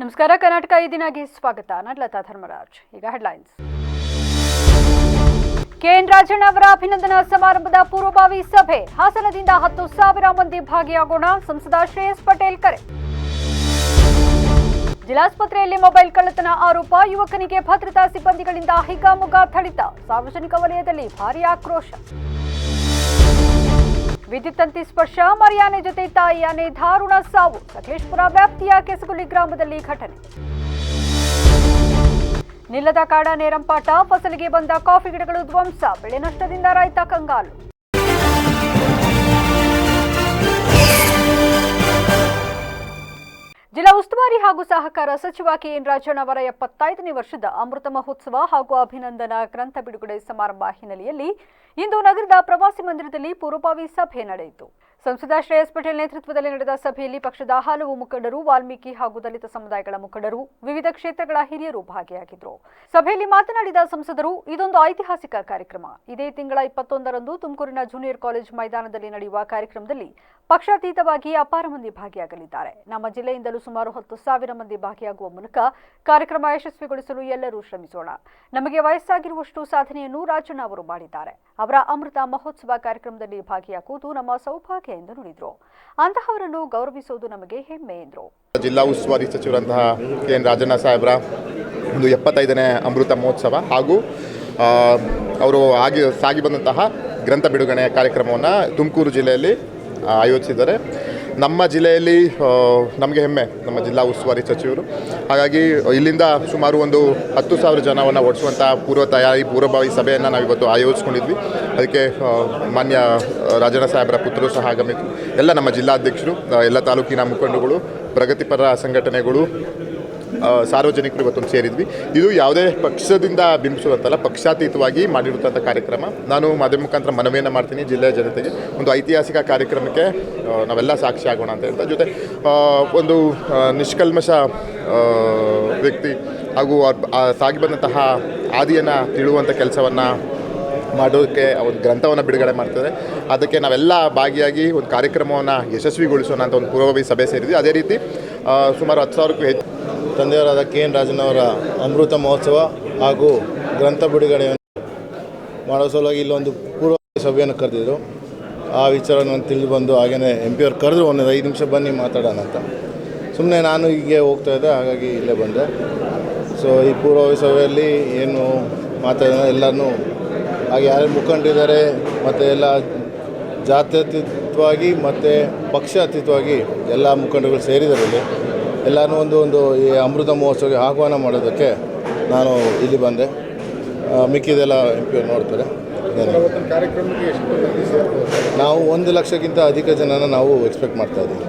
ನಮಸ್ಕಾರ. ಕರ್ನಾಟಕ ಈ ದಿನಕ್ಕೆ ಸ್ವಾಗತ. ನಾನು ಲತಾ ಧರ್ಮರಾಜ್. ಈಗ ಹೆಡ್ಲೈನ್ಸ್. ಕೆಎನ್ ರಾಜಣ್ಣ ಅವರ ಅಭಿನಂದನಾ ಸಮಾರಂಭದ ಪೂರ್ವಭಾವಿ ಸಭೆ. ಹಾಸನದಿಂದ 10,000 ಮಂದಿ ಭಾಗಿಯಾಗೋಣ. ಸಂಸದ ಶ್ರೇಯಸ್ ಪಟೇಲ್ ಕರೆ. ಜಿಲ್ಲಾಸ್ಪತ್ರೆಯಲ್ಲಿ ಮೊಬೈಲ್ ಕಳ್ಳತನ ಆರೋಪ. ಯುವಕನಿಗೆ ಭದ್ರತಾ ಸಿಬ್ಬಂದಿಗಳಿಂದ ಹಿಗ್ಗಾಮುಗ್ಗ ಥಳಿತ. ಸಾರ್ವಜನಿಕ ವಲಯದಲ್ಲಿ ಭಾರೀ ಆಕ್ರೋಶ. ವಿದ್ಯುತ್ ತಂತಿ ಸ್ಪರ್ಶ. ಮರಿಯಾನೆ ಜೊತೆ ತಾಯಿ ಆನೆ ದಾರುಣ ಸಾವು. ಸಕಲೇಶಪುರ ವ್ಯಾಪ್ತಿಯ ಕೆಸಗುಲಿ ಗ್ರಾಮದಲ್ಲಿ ಘಟನೆ. ನಿಲ್ಲದ ಕಾಡಾನೆ ರಂಪಾಟ. ಫಸಲಿಗೆ ಬಂದ ಕಾಫಿ ಗಿಡಗಳು ಧ್ವಂಸ. ಬೆಳೆ ನಷ್ಟದಿಂದ ರೈತ ಕಂಗಾಲು. ಜಿಲ್ಲಾ ಉಸ್ತುವಾರಿ ಹಾಗೂ ಸಹಕಾರ ಸಚಿವ ಕೆಎನ್ ರಾಜಣ್ಣ ಅವರ 75ನೇ ವರ್ಷದ ಅಮೃತ ಮಹೋತ್ಸವ ಹಾಗೂ ಅಭಿನಂದನಾ ಗ್ರಂಥ ಬಿಡುಗಡೆ ಸಮಾರಂಭ ಹಿನ್ನೆಲೆಯಲ್ಲಿ ಇಂದು ನಗರದ ಪ್ರವಾಸಿ ಮಂದಿರದಲ್ಲಿ ಪೂರ್ವಭಾವಿ ಸಭೆ ನಡೆಯಿತು. ಸಂಸದ ಶ್ರೇಯಸ್ ಪಟೇಲ್ ನೇತೃತ್ವದಲ್ಲಿ ನಡೆದ ಸಭೆಯಲ್ಲಿ ಪಕ್ಷದ ಹಲವು ಮುಖಂಡರು, ವಾಲ್ಮೀಕಿ ಹಾಗೂ ದಲಿತ ಸಮುದಾಯಗಳ ಮುಖಂಡರು, ವಿವಿಧ ಕ್ಷೇತ್ರಗಳ ಹಿರಿಯರು ಭಾಗಿಯಾಗಿದ್ದರು. ಸಭೆಯಲ್ಲಿ ಮಾತನಾಡಿದ ಸಂಸದರು, ಇದೊಂದು ಐತಿಹಾಸಿಕ ಕಾರ್ಯಕ್ರಮ. ಇದೇ ತಿಂಗಳ 21ರಂದು ತುಮಕೂರಿನ ಜೂನಿಯರ್ ಕಾಲೇಜ್ ಮೈದಾನದಲ್ಲಿ ನಡೆಯುವ ಕಾರ್ಯಕ್ರಮದಲ್ಲಿ ಪಕ್ಷಾತೀತವಾಗಿ ಅಪಾರ ಮಂದಿ ಭಾಗಿಯಾಗಲಿದ್ದಾರೆ. ನಮ್ಮ ಜಿಲ್ಲೆಯಿಂದಲೂ ಸುಮಾರು 10,000 ಮಂದಿ ಭಾಗಿಯಾಗುವ ಮೂಲಕ ಕಾರ್ಯಕ್ರಮ ಯಶಸ್ವಿಗೊಳಿಸಲು ಎಲ್ಲರೂ ಶ್ರಮಿಸೋಣ. ನಮಗೆ ವಯಸ್ಸಾಗಿರುವಷ್ಟು ಸಾಧನೆಯನ್ನು ರಾಜಣ್ಣ ಅವರು ಮಾಡಿದ್ದಾರೆ. ಅವರ ಅಮೃತ ಮಹೋತ್ಸವ ಕಾರ್ಯಕ್ರಮದಲ್ಲಿ ಭಾಗಿಯಾಗುವುದು ನಮ್ಮ ಸೌಭಾಗ್ಯ ಎಂದು ನುಡಿದರು. ಅಂತಹವರನ್ನು ಗೌರವಿಸುವುದು ನಮಗೆ ಹೆಮ್ಮೆ ಎಂದರು. ಜಿಲ್ಲಾ ಉಸ್ತುವಾರಿ ಸಚಿವರಂತಹ ಕೆಎನ್ ರಾಜಣ್ಣ ಸಾಹೇಬರ ಒಂದು 75ನೇ ಅಮೃತ ಮಹೋತ್ಸವ ಹಾಗೂ ಅವರು ಸಾಗಿ ಬಂದಂತಹ ಗ್ರಂಥ ಬಿಡುಗಡೆ ಕಾರ್ಯಕ್ರಮವನ್ನು ತುಮಕೂರು ಜಿಲ್ಲೆಯಲ್ಲಿ ಆಯೋಜಿಸಿದ್ದಾರೆ. ನಮ್ಮ ಜಿಲ್ಲೆಯಲ್ಲಿ ನಮಗೆ ಹೆಮ್ಮೆ, ನಮ್ಮ ಜಿಲ್ಲಾ ಉಸ್ತುವಾರಿ ಸಚಿವರು. ಹಾಗಾಗಿ ಇಲ್ಲಿಂದ ಸುಮಾರು ಒಂದು 10,000 ಜನವನ್ನು ಓಡಿಸುವಂಥ ಪೂರ್ವಭಾವಿ ಸಭೆಯನ್ನು ನಾವಿವತ್ತು ಆಯೋಜಿಸ್ಕೊಂಡಿದ್ವಿ. ಅದಕ್ಕೆ ಮಾನ್ಯ ರಾಜಣ್ಣ ಸಾಹೇಬರ ಪುತ್ರರು ಸಹ ಆಗಮಿಸಿದ್ರು. ಎಲ್ಲ ನಮ್ಮ ಜಿಲ್ಲಾಧ್ಯಕ್ಷರು, ಎಲ್ಲ ತಾಲೂಕಿನ ಮುಖಂಡರುಗಳು, ಪ್ರಗತಿಪರ ಸಂಘಟನೆಗಳು, ಸಾರ್ವಜನಿಕರು ಇವತ್ತೊಂದು ಸೇರಿದ್ವಿ. ಇದು ಯಾವುದೇ ಪಕ್ಷದಿಂದ ಬಿಂಬಿಸುವಂತಲ್ಲ, ಪಕ್ಷಾತೀತವಾಗಿ ಮಾಡಿರುವಂಥ ಕಾರ್ಯಕ್ರಮ. ನಾನು ಮಾಧ್ಯಮ ಮುಖಾಂತರ ಮನವಿಯನ್ನು ಮಾಡ್ತೀನಿ ಜಿಲ್ಲೆಯ ಜನತೆಗೆ, ಒಂದು ಐತಿಹಾಸಿಕ ಕಾರ್ಯಕ್ರಮಕ್ಕೆ ನಾವೆಲ್ಲ ಸಾಕ್ಷಿ ಆಗೋಣ ಅಂತ ಹೇಳ್ತಾ, ಜೊತೆ ಒಂದು ನಿಷ್ಕಲ್ಮಶ ವ್ಯಕ್ತಿ ಹಾಗೂ ಸಾಗಿ ಬಂದಂತಹ ಹಾದಿಯನ್ನು ತಿಳುವಂಥ ಕೆಲಸವನ್ನು ಮಾಡೋದಕ್ಕೆ ಒಂದು ಗ್ರಂಥವನ್ನು ಬಿಡುಗಡೆ ಮಾಡ್ತಾರೆ. ಅದಕ್ಕೆ ನಾವೆಲ್ಲ ಭಾಗಿಯಾಗಿ ಒಂದು ಕಾರ್ಯಕ್ರಮವನ್ನು ಯಶಸ್ವಿಗೊಳಿಸೋಣ ಅಂತ ಒಂದು ಪೂರ್ವಭಾವಿ ಸಭೆ ಸೇರಿದ್ವಿ. ಅದೇ ರೀತಿ ಸುಮಾರು 10,000ಕ್ಕೂ ಹೆಚ್ಚು ತಂದೆಯವರಾದ ಕೆಎನ್ ರಾಜಣ್ಣವರ ಅಮೃತ ಮಹೋತ್ಸವ ಹಾಗೂ ಗ್ರಂಥ ಬಿಡುಗಡೆಯನ್ನು ಮಾಡೋ ಸಲುವಾಗಿ ಇಲ್ಲೊಂದು ಪೂರ್ವಭಾವಿ ಸಭೆಯನ್ನು ಕರೆದಿದ್ರು. ಆ ವಿಚಾರವನ್ನು ತಿಳಿದು ಬಂದು ಹಾಗೆಯೇ MP ಅವ್ರು ಕರೆದ್ರು, ಒಂದು 5 ನಿಮಿಷ ಬನ್ನಿ ಮಾತಾಡೋಣ ಅಂತ. ಸುಮ್ಮನೆ ನಾನು ಹೀಗೆ ಹೋಗ್ತಾಯಿದ್ದೆ, ಹಾಗಾಗಿ ಇಲ್ಲೇ ಬಂದೆ. ಸೊ ಈ ಪೂರ್ವಭಾವಿ ಸಭೆಯಲ್ಲಿ ಏನು ಮಾತಾಡೋಣ, ಎಲ್ಲರೂ ಹಾಗೆ ಯಾರ್ಯಾರು ಮುಖಂಡರಿದ್ದಾರೆ ಮತ್ತು ಎಲ್ಲ ಜಾತ್ಯತೀತವಾಗಿ ಮತ್ತು ಪಕ್ಷಾತೀತವಾಗಿ ಎಲ್ಲ ಮುಖಂಡರುಗಳು ಸೇರಿದ್ದಾರೆ. ಇಲ್ಲಿ ಎಲ್ಲರೂ ಒಂದು ಈ ಅಮೃತ ಮಹೋತ್ಸವಕ್ಕೆ ಆಹ್ವಾನ ಮಾಡೋದಕ್ಕೆ ನಾನು ಇಲ್ಲಿ ಬಂದೆ. ಮಿಕ್ಕಿದೆಲ್ಲ MP ಅವ್ರು ನೋಡ್ತಾರೆ. ನಾವು 1 ಲಕ್ಷಕ್ಕಿಂತ ಅಧಿಕ ಜನನ ನಾವು ಎಕ್ಸ್ಪೆಕ್ಟ್ ಮಾಡ್ತಾ ಇದ್ದೀವಿ.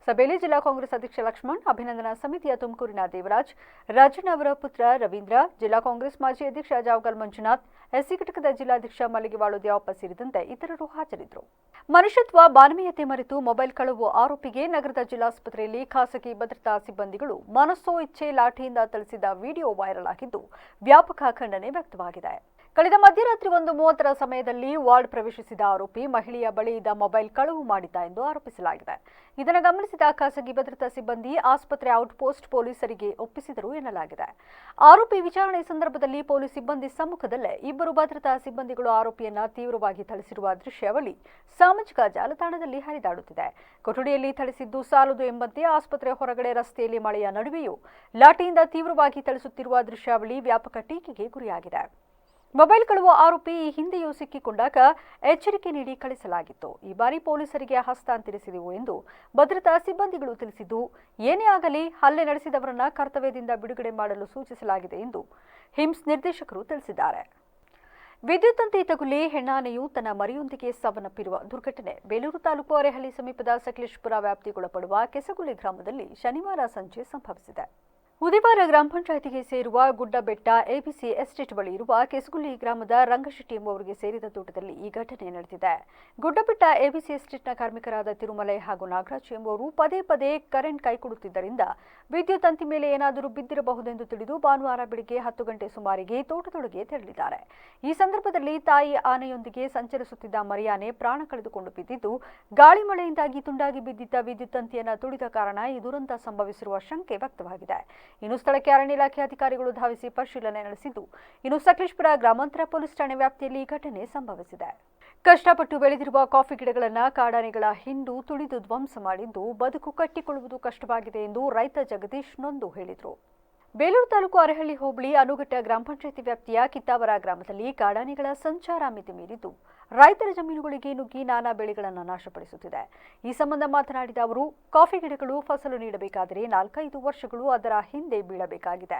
ಸಭೆಯಲ್ಲಿ ಜಿಲ್ಲಾ ಕಾಂಗ್ರೆಸ್ ಅಧ್ಯಕ್ಷ ಲಕ್ಷ್ಮಣ್, ಅಭಿನಂದನಾ ಸಮಿತಿಯ ತುಮಕೂರಿನ ದೇವರಾಜ್, ರಾಜಣ್ಣ ಅವರ ಪುತ್ರ ರವೀಂದ್ರ, ಜಿಲ್ಲಾ ಕಾಂಗ್ರೆಸ್ ಮಾಜಿ ಅಧ್ಯಕ್ಷ ಜಾವಗಲ್ ಮಂಜುನಾಥ್, ಎಸ್ಸಿ ಘಟಕದ ಜಿಲ್ಲಾಧ್ಯಕ್ಷ ಮಲ್ಲಿಗೆವಾಳು ದ್ಯಾವಪ್ಪ ಸೇರಿದಂತೆ ಇತರರು ಹಾಜರಿದ್ದರು. ಮನುಷ್ಯತ್ವ, ಮಾನವೀಯತೆ ಮರೆತು ಮೊಬೈಲ್ ಕಳವು ಆರೋಪಿಗೆ ನಗರದ ಜಿಲ್ಲಾಸ್ಪತ್ರೆಯಲ್ಲಿ ಖಾಸಗಿ ಭದ್ರತಾ ಸಿಬ್ಬಂದಿಗಳು ಮನಸ್ಸೋ ಇಚ್ಛೆ ಲಾಠಿಯಿಂದ ಥಳಿಸಿದ ವಿಡಿಯೋ ವೈರಲ್ ಆಗಿದ್ದು ವ್ಯಾಪಕ ಖಂಡನೆ ವ್ಯಕ್ತವಾಗಿದೆ. ಕಳೆದ ಮಧ್ಯರಾತ್ರಿ 1:30 ಸಮಯದಲ್ಲಿ ವಾರ್ಡ್ ಪ್ರವೇಶಿಸಿದ ಆರೋಪಿ ಮಹಿಳೆಯ ಬಳಿ ಇದ್ದ ಮೊಬೈಲ್ ಕಳವು ಮಾಡಿದ್ದ ಎಂದು ಆರೋಪಿಸಲಾಗಿದೆ. ಇದನ್ನು ಗಮನಿಸಿದ ಖಾಸಗಿ ಭದ್ರತಾ ಸಿಬ್ಬಂದಿ ಆಸ್ಪತ್ರೆ ಔಟ್ಪೋಸ್ಟ್ ಪೊಲೀಸರಿಗೆ ಒಪ್ಪಿಸಿದರು ಎನ್ನಲಾಗಿದೆ. ಆರೋಪಿ ವಿಚಾರಣೆ ಸಂದರ್ಭದಲ್ಲಿ ಪೊಲೀಸ್ ಸಿಬ್ಬಂದಿ ಸಮ್ಮುಖದಲ್ಲೇ ಇಬ್ಬರು ಭದ್ರತಾ ಸಿಬ್ಬಂದಿಗಳು ಆರೋಪಿಯನ್ನ ತೀವ್ರವಾಗಿ ಥಳಿಸಿರುವ ದೃಶ್ಯಾವಳಿ ಸಾಮಾಜಿಕ ಜಾಲತಾಣದಲ್ಲಿ ಹರಿದಾಡುತ್ತಿದೆ. ಕೊಠಡಿಯಲ್ಲಿ ಥಳಿಸಿದ್ದು ಸಾಲದು ಎಂಬಂತೆ ಆಸ್ಪತ್ರೆ ಹೊರಗಡೆ ರಸ್ತೆಯಲ್ಲಿ ಮಳೆಯ ನಡುವೆಯೂ ಲಾಠಿಯಿಂದ ತೀವ್ರವಾಗಿ ಥಳಿಸುತ್ತಿರುವ ದೃಶ್ಯಾವಳಿ ವ್ಯಾಪಕ ಟೀಕೆಗೆ ಗುರಿಯಾಗಿದೆ. ಮೊಬೈಲ್ ಕಳುವ ಆರೋಪಿ ಈ ಹಿಂದೆಯೂ ಸಿಕ್ಕಿಕೊಂಡಾಗ ಎಚ್ಚರಿಕೆ ನೀಡಿ ಕಳಿಸಲಾಗಿತ್ತು. ಈ ಬಾರಿ ಪೊಲೀಸರಿಗೆ ಹಸ್ತಾಂತರಿಸಿದೆವು ಎಂದು ಭದ್ರತಾ ಸಿಬ್ಬಂದಿಗಳು ತಿಳಿಸಿದ್ದು, ಏನೇ ಆಗಲಿ ಹಲ್ಲೆ ನಡೆಸಿದವರನ್ನ ಕರ್ತವ್ಯದಿಂದ ಬಿಡುಗಡೆ ಮಾಡಲು ಸೂಚಿಸಲಾಗಿದೆ ಎಂದು ಹಿಮ್ಸ್ ನಿರ್ದೇಶಕರು ತಿಳಿಸಿದ್ದಾರೆ. ವಿದ್ಯುತ್ ತಂತಿ ತಗುಲಿ ಹೆಣ್ಣಾನೆಯು ತನ್ನ ಮರಿಯೊಂದಿಗೆ ಸಾವನ್ನಪ್ಪಿರುವ ದುರ್ಘಟನೆ ಬೇಲೂರು ತಾಲೂಕು ಅರೆಹಳ್ಳಿ ಸಮೀಪದ ಸಕಲೇಶಪುರ ವ್ಯಾಪ್ತಿಗೊಳಪಡುವ ಕೆಸಗುಲಿ ಗ್ರಾಮದಲ್ಲಿ ಶನಿವಾರ ಸಂಜೆ ಸಂಭವಿಸಿದೆ. ಉದಿವಾರ ಗ್ರಾಮ ಪಂಚಾಯಿತಿಗೆ ಸೇರುವ ಗುಡ್ಡಬೆಟ್ಟ ಎಬಿಸಿ ಎಸ್ಟೇಟ್ ಬಳಿ ಇರುವ ಕೆಸುಗುಲ್ಲಿ ಗ್ರಾಮದ ರಂಗಶೆಟ್ಟಿ ಎಂಬುವರಿಗೆ ಸೇರಿದ ತೋಟದಲ್ಲಿ ಈ ಘಟನೆ ನಡೆದಿದೆ. ಗುಡ್ಡಬೆಟ್ಟ ಎಬಿಸಿ ಎಸ್ಟೇಟ್ನ ಕಾರ್ಮಿಕರಾದ ತಿರುಮಲೈ ಹಾಗೂ ನಾಗರಾಜ್ ಎಂಬುವರು ಪದೇ ಪದೇ ಕರೆಂಟ್ ಕೈಕೊಡುತ್ತಿದ್ದರಿಂದ ವಿದ್ಯುತ್ ತಂತಿ ಮೇಲೆ ಏನಾದರೂ ಬಿದ್ದಿರಬಹುದೆಂದು ತಿಳಿದು ಭಾನುವಾರ ಬೆಳಗ್ಗೆ 10 ಗಂಟೆ ಸುಮಾರಿಗೆ ತೋಟದೊಳಗೆ ತೆರಳಿದ್ದಾರೆ. ಈ ಸಂದರ್ಭದಲ್ಲಿ ತಾಯಿ ಆನೆಯೊಂದಿಗೆ ಸಂಚರಿಸುತ್ತಿದ್ದ ಮರಿಯಾನೆ ಪ್ರಾಣ ಕಳೆದುಕೊಂಡು ಬಿದ್ದಿದ್ದು, ಗಾಳಿ ಮಳೆಯಿಂದಾಗಿ ತುಂಡಾಗಿ ಬಿದ್ದಿದ್ದ ವಿದ್ಯುತ್ ತಂತಿಯನ್ನು ತುಳಿದ ಕಾರಣ ಈ ದುರಂತ ಸಂಭವಿಸಿರುವ ಶಂಕೆ ವ್ಯಕ್ತವಾಗಿದೆ. ಇನ್ನು ಸ್ಥಳಕ್ಕೆ ಅರಣ್ಯ ಇಲಾಖೆ ಅಧಿಕಾರಿಗಳು ಧಾವಿಸಿ ಪರಿಶೀಲನೆ ನಡೆಸಿದ್ದು, ಇನ್ನು ಸಕಲೇಶಪುರ ಗ್ರಾಮಾಂತರ ಪೊಲೀಸ್ ಠಾಣೆ ವ್ಯಾಪ್ತಿಯಲ್ಲಿ ಘಟನೆ ಸಂಭವಿಸಿದೆ. ಕಷ್ಟಪಟ್ಟು ಬೆಳೆದಿರುವ ಕಾಫಿ ಗಿಡಗಳನ್ನು ಕಾಡಾನೆಗಳ ಹಿಂಡು ತುಳಿದು ಧ್ವಂಸ ಮಾಡಿದ್ದು ಬದುಕು ಕಟ್ಟಿಕೊಳ್ಳುವುದು ಕಷ್ಟವಾಗಿದೆ ಎಂದು ರೈತ ಜಗದೀಶ್ ನೊಂದು ಹೇಳಿದರು. ಬೇಲೂರು ತಾಲೂಕು ಅರಹಳ್ಳಿ ಹೋಬಳಿ ಅನುಘಟ್ಟ ಗ್ರಾಮ ಪಂಚಾಯಿತಿ ವ್ಯಾಪ್ತಿಯ ಕಿತ್ತಾವರ ಗ್ರಾಮದಲ್ಲಿ ಕಾಡಾನೆಗಳ ಸಂಚಾರ ಮಿತಿ ಮೀರಿದ್ದು ರೈತರ ಜಮೀನುಗಳಿಗೆ ನುಗ್ಗಿ ನಾನಾ ಬೆಳೆಗಳನ್ನು ನಾಶಪಡಿಸುತ್ತಿದೆ. ಈ ಸಂಬಂಧ ಮಾತನಾಡಿದ ಅವರು, ಕಾಫಿ ಗಿಡಗಳು ಫಸಲು ನೀಡಬೇಕಾದರೆ 4-5 ವರ್ಷಗಳು ಅದರ ಹಿಂದೆ ಬೀಳಬೇಕಾಗಿದೆ.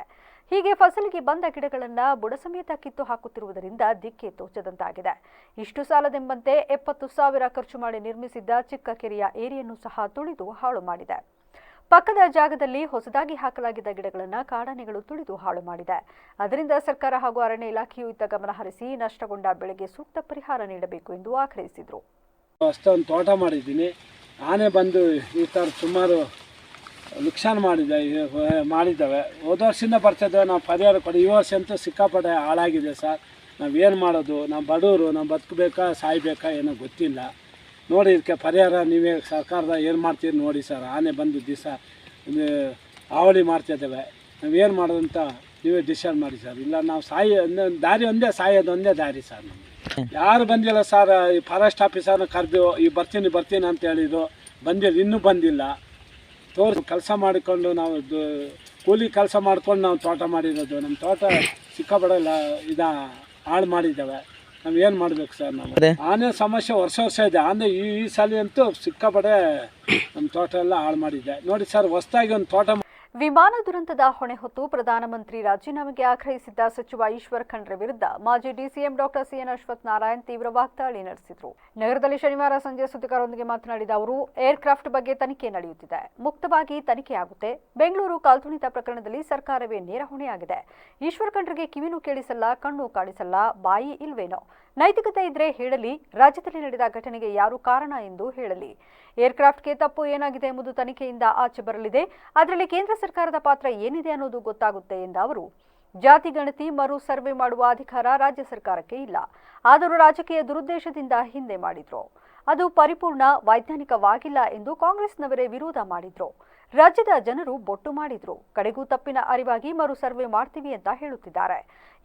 ಹೀಗೆ ಫಸಲಿಗೆ ಬಂದ ಗಿಡಗಳನ್ನು ಬುಡ ಸಮೇತ ಕಿತ್ತು ಹಾಕುತ್ತಿರುವುದರಿಂದ ದಿಕ್ಕೆ ತೋಚದಂತಾಗಿದೆ. ಇಷ್ಟು ಸಾಲದೆಂಬಂತೆ 70,000 ಖರ್ಚು ಮಾಡಿ ನಿರ್ಮಿಸಿದ್ದ ಚಿಕ್ಕ ಕೆರೆಯ ಏರಿಯನ್ನು ಸಹ ತುಳಿದು ಹಾಳು ಮಾಡಿದೆ. ಪಕ್ಕದ ಜಾಗದಲ್ಲಿ ಹೊಸದಾಗಿ ಹಾಕಲಾಗಿದ್ದ ಗಿಡಗಳನ್ನು ಕಾಡಾನೆಗಳು ತುಳಿದು ಹಾಳು ಮಾಡಿದೆ. ಅದರಿಂದ ಸರ್ಕಾರ ಹಾಗೂ ಅರಣ್ಯ ಇಲಾಖೆಯು ಇತ್ತ ಗಮನ ಹರಿಸಿ ನಷ್ಟಗೊಂಡ ಬೆಳೆಗೆ ಸೂಕ್ತ ಪರಿಹಾರ ನೀಡಬೇಕು ಎಂದು ಆಗ್ರಹಿಸಿದರು. ಅಷ್ಟೊಂದು ತೋಟ ಮಾಡಿದ್ದೀನಿ. ಆನೆ ಬಂದು ಈ ಥರ ಸುಮಾರು ನುಕ್ಸಾನ್ ಮಾಡಿದ್ದಾವೆ. ಹೋದ ವರ್ಷದಿಂದ ಬರ್ತಿದ್ದೇವೆ, ನಾವು ಪರಿಹಾರ ಕೊಡಿ. ಈ ವರ್ಷ ಅಂತೂ ಸಿಕ್ಕಾಪಟ್ಟೆ ಹಾಳಾಗಿದೆ ಸರ್. ನಾವೇನು ಮಾಡೋದು? ನಾವು ಬಡವರು, ನಾವು ಬದುಕಬೇಕಾ ಸಾಯ್ಬೇಕಾ ಏನೋ ಗೊತ್ತಿಲ್ಲ. ನೋಡಿ, ಇದಕ್ಕೆ ಪರಿಹಾರ ನೀವೇ ಸರ್ಕಾರದ ಏನು ಮಾಡ್ತೀರಿ ನೋಡಿ ಸರ್. ಆನೆ ಬಂದು ದಿವಸ ಹಾವಳಿ ಮಾಡ್ತಿದ್ದೇವೆ, ನಾವೇನು ಮಾಡೋದಂತ ನೀವೇ ಡಿಸೈಡ್ ಮಾಡಿ ಸರ್. ಇಲ್ಲ ನಾವು ದಾರಿ ಒಂದೇ, ಸಾಯೋದು ಒಂದೇ ದಾರಿ ಸರ್. ನಮಗೆ ಯಾರು ಬಂದಿಲ್ಲ ಸರ್. ಈ ಫಾರೆಸ್ಟ್ ಆಫೀಸರ್ನ ಕರೆದು ಈ ಬರ್ತೀನಿ ಅಂತ ಹೇಳಿದ್ರು, ಬಂದಿಲ್ಲ, ಇನ್ನೂ ಬಂದಿಲ್ಲ. ಕೆಲಸ ಮಾಡಿಕೊಂಡು ನಾವು ಕೂಲಿ ಕೆಲಸ ಮಾಡ್ಕೊಂಡು ನಾವು ತೋಟ ಮಾಡಿರೋದು. ನಮ್ಮ ತೋಟ ಸಿಕ್ಕಾಪಡಲ್ಲ ಹಾಳು ಮಾಡಿದ್ದೇವೆ. ನಾವು ಏನು ಮಾಡಬೇಕು ಸರ್? ನಾವು ಆನೆ ಸಮಸ್ಯೆ ವರ್ಷ ಇದೆ. ಆನೆ ಈ ಸಲ ಅಂತೂ ಸಿಕ್ಕಾಪಡೆ ನಮ್ಮ ತೋಟ ಎಲ್ಲ ಹಾಳು ಮಾಡಿದೆ. ನೋಡಿ ಸರ್, ಹೊಸದಾಗಿ ಒಂದು ತೋಟ. ವಿಮಾನ ದುರಂತದ ಹೊಣೆ ಹೊತ್ತು ಪ್ರಧಾನಮಂತ್ರಿ ರಾಜೀನಾಮೆಗೆ ಆಗ್ರಹಿಸಿದ್ದ ಸಚಿವ ಈಶ್ವರ್ ಖಂಡ್ರೆ ವಿರುದ್ಧ ಮಾಜಿ DCM doctor CN Ashwath Narayan ತೀವ್ರ ವಾಗ್ದಾಳಿ ನಡೆಸಿದರು. ನಗರದಲ್ಲಿ ಶನಿವಾರ ಸಂಜೆ ಸುದ್ದಿಗಾರರೊಂದಿಗೆ ಮಾತನಾಡಿದ ಅವರು, ಏರ್ಕ್ರಾಫ್ಟ್ ಬಗ್ಗೆ ತನಿಖೆ ನಡೆಯುತ್ತಿದೆ, ಮುಕ್ತವಾಗಿ ತನಿಖೆಯಾಗುತ್ತೆ. ಬೆಂಗಳೂರು ಕಾಲ್ತುಳಿತ ಪ್ರಕರಣದಲ್ಲಿ ಸರ್ಕಾರವೇ ನೇರ ಹೊಣೆಯಾಗಿದೆ. ಈಶ್ವರ್ ಖಂಡ್ರೆಗೆ ಕಿವಿನೂ ಕೇಳಿಸಲ್ಲ, ಕಣ್ಣು ಕಾಣಿಸಲ್ಲ, ಬಾಯಿ ಇಲ್ವೇನೋ. ನೈತಿಕತೆ ಇದ್ರೆ ಹೇಳಲಿ, ರಾಜ್ಯದಲ್ಲಿ ನಡೆದ ಘಟನೆಗೆ ಯಾರು ಕಾರಣ ಎಂದು ಹೇಳಲಿ. ಏರ್ಕ್ರಾಫ್ಟ್ಗೆ ತಪ್ಪು ಏನಾಗಿದೆ ಎಂಬುದು ತನಿಖೆಯಿಂದ ಆಚೆ ಬರಲಿದೆ. ಅದರಲ್ಲಿ ಕೇಂದ್ರ ಸರ್ಕಾರದ ಪಾತ್ರ ಏನಿದೆ ಅನ್ನೋದು ಗೊತ್ತಾಗುತ್ತೆ ಎಂದ ಅವರು, ಜಾತಿ ಗಣತಿ ಮರು ಸರ್ವೆ ಮಾಡುವ ಅಧಿಕಾರ ರಾಜ್ಯ ಸರ್ಕಾರಕ್ಕೆ ಇಲ್ಲ. ಆದರೂ ರಾಜಕೀಯ ದುರುದ್ದೇಶದಿಂದ ಹಿಂದೆ ಮಾಡಿದ್ರು. ಅದು ಪರಿಪೂರ್ಣ ವೈಜ್ಞಾನಿಕವಾಗಿಲ್ಲ ಎಂದು ಕಾಂಗ್ರೆಸ್ನವರೇ ವಿರೋಧ ಮಾಡಿದ್ರು. ರಾಜ್ಯದ ಜನರು ಬೊಟ್ಟು ಮಾಡಿದ್ರು. ಕಡೆಗೂ ತಪ್ಪಿನ ಅರಿವಾಗಿ ಮರು ಸರ್ವೆ ಮಾಡ್ತೀವಿ ಅಂತ ಹೇಳುತ್ತಿದ್ದಾರೆ.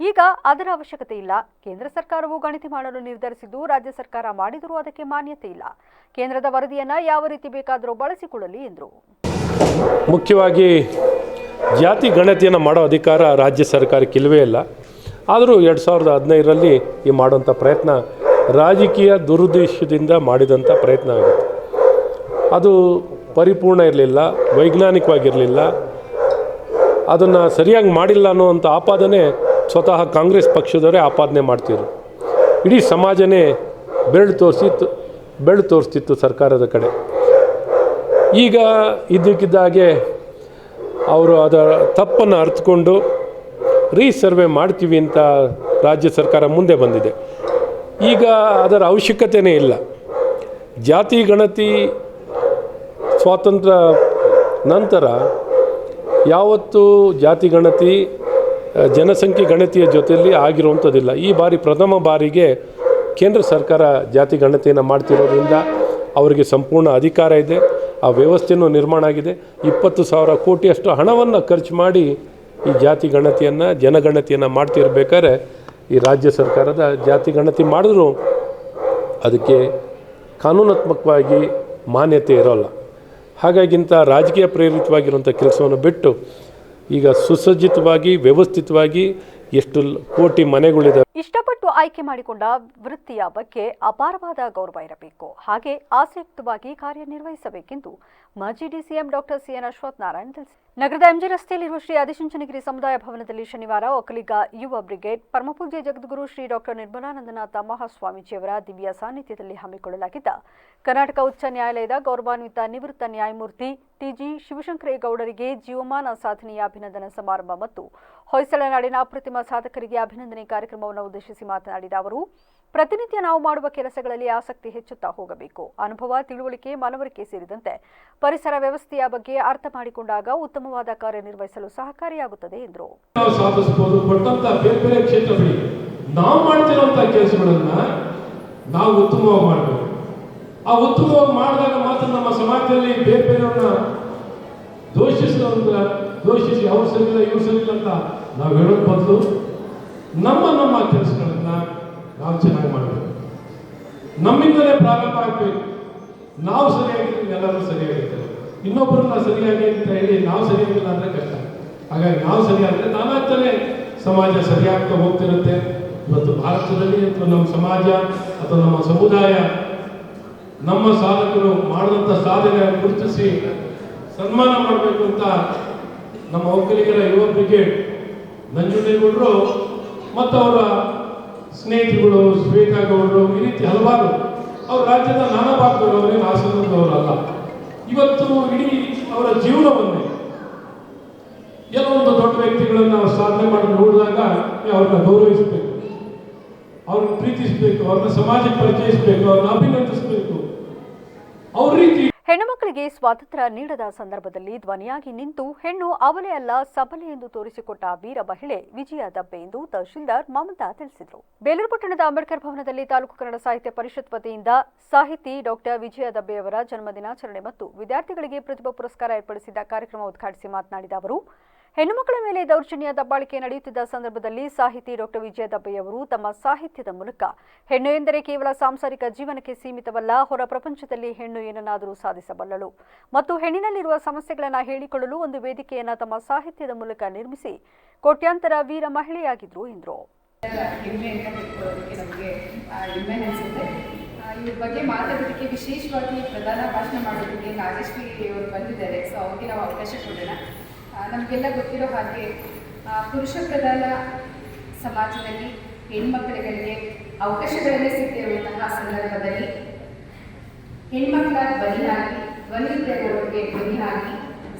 ಈಗ ಅದರ ಅವಶ್ಯಕತೆ ಇಲ್ಲ. ಕೇಂದ್ರ ಸರ್ಕಾರವು ಗಣತಿ ಮಾಡಲು ನಿರ್ಧರಿಸಿದ್ದು, ರಾಜ್ಯ ಸರ್ಕಾರ ಮಾಡಿದರೂ ಅದಕ್ಕೆ ಮಾನ್ಯತೆ ಇಲ್ಲ. ಕೇಂದ್ರದ ವರದಿಯನ್ನು ಯಾವ ರೀತಿ ಬೇಕಾದರೂ ಬಳಸಿಕೊಳ್ಳಲಿ ಎಂದರು. ಮುಖ್ಯವಾಗಿ ಜಾತಿ ಗಣತಿಯನ್ನು ಮಾಡೋ ಅಧಿಕಾರ ರಾಜ್ಯ ಸರ್ಕಾರಕ್ಕೆ ಇಲ್ಲವೇ ಇಲ್ಲ. ಆದರೂ 2015ರಲ್ಲಿ ಈ ಮಾಡುವಂಥ ಪ್ರಯತ್ನ ರಾಜಕೀಯ ದುರುದ್ದೇಶದಿಂದ ಮಾಡಿದಂಥ ಪ್ರಯತ್ನ ಆಗುತ್ತೆ. ಅದು ಪರಿಪೂರ್ಣ ಇರಲಿಲ್ಲ, ವೈಜ್ಞಾನಿಕವಾಗಿರಲಿಲ್ಲ. ಅದನ್ನು ಸರಿಯಾಗಿ ಮಾಡಿಲ್ಲ ಅನ್ನೋವಂಥ ಆಪಾದನೆ ಸ್ವತಃ ಕಾಂಗ್ರೆಸ್ ಪಕ್ಷದವರೇ ಆಪಾದನೆ ಮಾಡ್ತಿದ್ರು. ಇಡೀ ಸಮಾಜನೇ ಬೆರಳು ತೋರಿಸ್ತಿತ್ತು ಸರ್ಕಾರದ ಕಡೆ. ಈಗ ಇದ್ದಕ್ಕಿದ್ದಾಗೆ ಅವರು ಅದರ ತಪ್ಪನ್ನು ಅರ್ಥಕೊಂಡು ರೀಸರ್ವೆ ಮಾಡ್ತೀವಿ ಅಂತ ರಾಜ್ಯ ಸರ್ಕಾರ ಮುಂದೆ ಬಂದಿದೆ. ಈಗ ಅದರ ಅವಶ್ಯಕತೆಯೇ ಇಲ್ಲ. ಜಾತಿ ಗಣತಿ ಸ್ವಾತಂತ್ರ್ಯ ನಂತರ ಯಾವತ್ತೂ ಜಾತಿ ಗಣತಿ ಜನಸಂಖ್ಯೆ ಗಣತಿಯ ಜೊತೆಯಲ್ಲಿ ಆಗಿರುವಂಥದ್ದಿಲ್ಲ. ಈ ಬಾರಿ ಪ್ರಥಮ ಬಾರಿಗೆ ಕೇಂದ್ರ ಸರ್ಕಾರ ಜಾತಿ ಗಣತಿಯನ್ನು ಮಾಡ್ತಿರೋದ್ರಿಂದ ಅವರಿಗೆ ಸಂಪೂರ್ಣ ಅಧಿಕಾರ ಇದೆ. ಆ ವ್ಯವಸ್ಥೆಯೂ ನಿರ್ಮಾಣ ಆಗಿದೆ. 20,000 ಕೋಟಿಯಷ್ಟು ಹಣವನ್ನು ಖರ್ಚು ಮಾಡಿ ಈ ಜಾತಿ ಗಣತಿಯನ್ನು ಜನಗಣತಿಯನ್ನು ಮಾಡ್ತಿರ್ಬೇಕಾದ್ರೆ ಈ ರಾಜ್ಯ ಸರ್ಕಾರದ ಜಾತಿ ಗಣತಿ ಮಾಡಿದ್ರು ಅದಕ್ಕೆ ಕಾನೂನಾತ್ಮಕವಾಗಿ ಮಾನ್ಯತೆ ಇರೋಲ್ಲ. ಹಾಗಾಗಿಂತ ರಾಜಕೀಯ ಪ್ರೇರಿತವಾಗಿರುವಂಥ ಕೆಲಸವನ್ನು ಬಿಟ್ಟು ಈಗ ಸುಸಜ್ಜಿತವಾಗಿ ವ್ಯವಸ್ಥಿತವಾಗಿ ಎಷ್ಟು ಕೋಟಿ ಮನೆಗಳಿದೆ. ಇಷ್ಟಪಟ್ಟು ಆಯ್ಕೆ ಮಾಡಿಕೊಂಡ ವೃತ್ತಿಯ ಬಗ್ಗೆ ಅಪಾರವಾದ ಗೌರವ ಇರಬೇಕು. ಹಾಗೆ ಆಸಕ್ತವಾಗಿ ಕಾರ್ಯನಿರ್ವಹಿಸಬೇಕೆಂದು ಮಾಜಿ DCM doctor CN Ashwath Narayan ತಿಳಿಸಿದರು. ನಗರದ ಎಂಜಿ ರಸ್ತೆಯಲ್ಲಿರುವ ಶ್ರೀ ಆದಿಚುಂಚನಗಿರಿ ಸಮುದಾಯ ಭವನದಲ್ಲಿ ಶನಿವಾರ ಒಕ್ಕಲಿಗ ಯುವ ಬ್ರಿಗೇಡ್ ಪರಮಪೂಜ್ಯ ಜಗದ್ಗುರು ಶ್ರೀ ಡಾಕ್ಟರ್ ನಿರ್ಮಲಾನಂದನಾಥ ಮಹಾಸ್ವಾಮೀಜಿಯವರ ದಿವ್ಯ ಸಾನ್ನಿಧ್ಯದಲ್ಲಿ ಹಮ್ಮಿಕೊಳ್ಳಲಾಗಿದ್ದ ಕರ್ನಾಟಕ ಉಚ್ಚ ನ್ಯಾಯಾಲಯದ ಗೌರವಾನ್ವಿತ ನಿವೃತ್ತ ನ್ಯಾಯಮೂರ್ತಿ ಟಿಜಿ ಶಿವಶಂಕರೇಗೌಡರಿಗೆ ಜೀವಮಾನ ಸಾಧನೆಯ ಅಭಿನಂದನಾ ಸಮಾರಂಭ ಮತ್ತು ಹೊಯ್ಸಳ ನಾಡಿನ ಅಪ್ರತಿಮ ಸಾಧಕರಿಗೆ ಅಭಿನಂದನೆ ಕಾರ್ಯಕ್ರಮವನ್ನು ಉದ್ದೇಶಿಸಿ ಮಾತನಾಡಿದ ಅವರು, ಪ್ರತಿನಿತ್ಯ ನಾವು ಮಾಡುವ ಕೆಲಸಗಳಲ್ಲಿ ಆಸಕ್ತಿ ಹೆಚ್ಚುತ್ತಾ ಹೋಗಬೇಕು. ಅನುಭವ, ತಿಳುವಳಿಕೆ, ಮನವರಿಕೆ ಸೇರಿದಂತೆ ಪರಿಸರ ವ್ಯವಸ್ಥೆಯ ಬಗ್ಗೆ ಅರ್ಥ ಮಾಡಿಕೊಂಡಾಗ ಉತ್ತಮವಾದ ಕಾರ್ಯನಿರ್ವಹಿಸಲು ಸಹಕಾರಿಯಾಗುತ್ತದೆ ಎಂದರು. ನಾವು ಸಾಧಿಸಬಹುದು ಕೊಟ್ಟಂತ ಬೇರೆ ಬೇರೆ ಕ್ಷೇತ್ರಗಳಿಗೆ ನಾವು ಮಾಡ್ತಿರುವಂತಹ ಕೆಲಸಗಳನ್ನ ನಾವು ಉತ್ತಮವಾಗಿ ಮಾಡಬೇಕು. ಆ ಉತ್ತಮವಾಗಿ ಮಾಡಿದಾಗ ಮಾತ್ರ ನಮ್ಮ ಸಮಾಜದಲ್ಲಿ ಬೇರೆ ಬೇರೆಯವ್ರನ್ನ ದೋಷಿಸಿ ಅವ್ರು ಸರಿಯಿಲ್ಲ ಇವ್ರು ಸರಿಯಿಲ್ಲ ಅಂತ ನಾವು ಹೇಳೋದ್ ಬದಲು ನಮ್ಮ ಕೆಲಸಗಳನ್ನ ನಾವು ಚೆನ್ನಾಗಿ ಮಾಡಬೇಕು. ನಮ್ಮಿಂದಲೇ ಪ್ರಾರಂಭ ಆಗಬೇಕು. ನಾವು ಸರಿಯಾಗಿದ್ರೆ ಎಲ್ಲರೂ ಸರಿಯಾಗಿರ್ತಾರೆ. ಇನ್ನೊಬ್ಬರನ್ನ ಸರಿಯಾಗಿ ಅಂತ ಹೇಳಿ ನಾವು ಸರಿಯಾಗಿಲ್ಲ ಅಂದ್ರೆ ಕಷ್ಟ. ಹಾಗಾಗಿ ನಾವು ಸರಿಯಾದ್ರೆ ನಾನಾಗ್ತಾನೆ ಸಮಾಜ ಸರಿಯಾಗ್ತಾ ಹೋಗ್ತಿರುತ್ತೆ. ಇವತ್ತು ಭಾರತದಲ್ಲಿ ಅಥವಾ ನಮ್ಮ ಸಮಾಜ ಅಥವಾ ನಮ್ಮ ಸಮುದಾಯ ನಮ್ಮ ಸಾಧಕರು ಮಾಡಿದಂಥ ಸಾಧನೆ ಗುರುತಿಸಿ ಸನ್ಮಾನ ಮಾಡಬೇಕು ಅಂತ ನಮ್ಮ ಒಕ್ಕಲಿಗರ ಯುವ ಬ್ರಿಗೇಡ್ ನಂಜುಂಡೇಗೌಡರು ಮತ್ತು ಅವರ ಸ್ನೇಹಿತರುಗಳು ಶ್ವೇತಾ ಗೌಡರು ಈ ರೀತಿ ಹಲವಾರು ಅವ್ರ ರಾಜ್ಯದ ನಾನಾ ಭಾಗದವರು, ಅವರೇನು ಹಾಸನದವರಲ್ಲ. ಇವತ್ತು ಇಡೀ ಅವರ ಜೀವನವನ್ನೇ ಕೆಲವೊಂದು ದೊಡ್ಡ ವ್ಯಕ್ತಿಗಳನ್ನು ನಾವು ಸಾಧನೆ ಮಾಡಿ ನೋಡಿದಾಗ ಅವ್ರನ್ನ ಗೌರವಿಸಬೇಕು, ಅವ್ರನ್ನ ಪ್ರೀತಿಸಬೇಕು, ಅವ್ರನ್ನ ಸಮಾಜಕ್ಕೆ ಪರಿಚಯಿಸಬೇಕು, ಅವ್ರನ್ನ ಅಭಿನಂದಿಸಬೇಕು. ಅವ್ರ ರೀತಿ ಹೆಣ್ಣು ಮಕ್ಕಳಿಗೆ ಸ್ವಾತಂತ್ರ್ಯ ನೀಡದ ಸಂದರ್ಭದಲ್ಲಿ ಧ್ವನಿಯಾಗಿ ನಿಂತು ಹೆಣ್ಣು ಅವಲೇ ಅಲ್ಲ ಸಬಲೆ ಎಂದು ತೋರಿಸಿಕೊಟ್ಟ ವೀರ ಮಹಿಳೆ ವಿಜಯ ದಬ್ಬೆ ಎಂದು ತಹಶೀಲ್ದಾರ್ ಮಮತಾ ತಿಳಿಸಿದರು. ಬೇಲೂರು ಪಟ್ಟಣದ ಅಂಬೇಡ್ಕರ್ ಭವನದಲ್ಲಿ ತಾಲೂಕು ಕನ್ನಡ ಸಾಹಿತ್ಯ ಪರಿಷತ್ ವತಿಯಿಂದ ಸಾಹಿತಿ ಡಾಕ್ಟರ್ ವಿಜಯ ದಬ್ಬೆಯವರ ಜನ್ಮದಿನಾಚರಣೆ ಮತ್ತು ವಿದ್ಯಾರ್ಥಿಗಳಿಗೆ ಪ್ರತಿಭಾ ಪುರಸ್ಕಾರ ಏರ್ಪಡಿಸಿದ್ದ ಕಾರ್ಯಕ್ರಮ ಉದ್ಘಾಟಿಸಿ ಮಾತನಾಡಿದ ಅವರು, ಹೆಣ್ಣು ಮಕ್ಕಳ ಮೇಲೆ ದೌರ್ಜನ್ಯ ದಬ್ಬಾಳಿಕೆ ನಡೆಯುತ್ತಿದ್ದ ಸಂದರ್ಭದಲ್ಲಿ ಸಾಹಿತಿ ಡಾಕ್ಟರ್ ವಿಜಯ ದಬ್ಬೆಯವರು ತಮ್ಮ ಸಾಹಿತ್ಯದ ಮೂಲಕ ಹೆಣ್ಣು ಎಂದರೆ ಕೇವಲ ಸಾಂಸಾರಿಕ ಜೀವನಕ್ಕೆ ಸೀಮಿತವಲ್ಲ, ಹೊರ ಪ್ರಪಂಚದಲ್ಲಿ ಹೆಣ್ಣು ಏನನ್ನಾದರೂ ಸಾಧಿಸಬಲ್ಲಳು ಮತ್ತು ಹೆಣ್ಣಿನಲ್ಲಿರುವ ಸಮಸ್ಯೆಗಳನ್ನು ಹೇಳಿಕೊಳ್ಳಲು ಒಂದು ವೇದಿಕೆಯನ್ನು ತಮ್ಮ ಸಾಹಿತ್ಯದ ಮೂಲಕ ನಿರ್ಮಿಸಿ ಕೋಟ್ಯಾಂತರ ವೀರ ಮಹಿಳೆಯಾಗಿದ್ರು ಎಂದರು. ಇವ್ರ ಬಗ್ಗೆ ಮಾತಾಡೋದಕ್ಕೆ ವಿಶೇಷವಾಗಿ ಪ್ರಧಾನ ಭಾಷಣ ಮಾಡೋದಕ್ಕೆ ನಾಗೇಶ್ವರಿ ಅವರು ಬಂದಿದ್ದಾರೆ. ಸೊ ಅವ್ರಿಗೆ ನಾವು ಅವಕಾಶ ಕೊಡೋಣ. ನಮಗೆಲ್ಲ ಗೊತ್ತಿರೋ ಹಾಗೆ ಪುರುಷ ಪ್ರಧಾನ ಸಮಾಜದಲ್ಲಿ ಹೆಣ್ಮಕ್ಕಳಿಗೆ ಅವಕಾಶಗಳನ್ನೇ ಸಿಗ್ತಿರುವಂತಹ ಸಂದರ್ಭದಲ್ಲಿ ಹೆಣ್ಮಕ್ಕಳ ಧ್ವನಿಗೆ ಧ್ವನಿಯಾಗಿ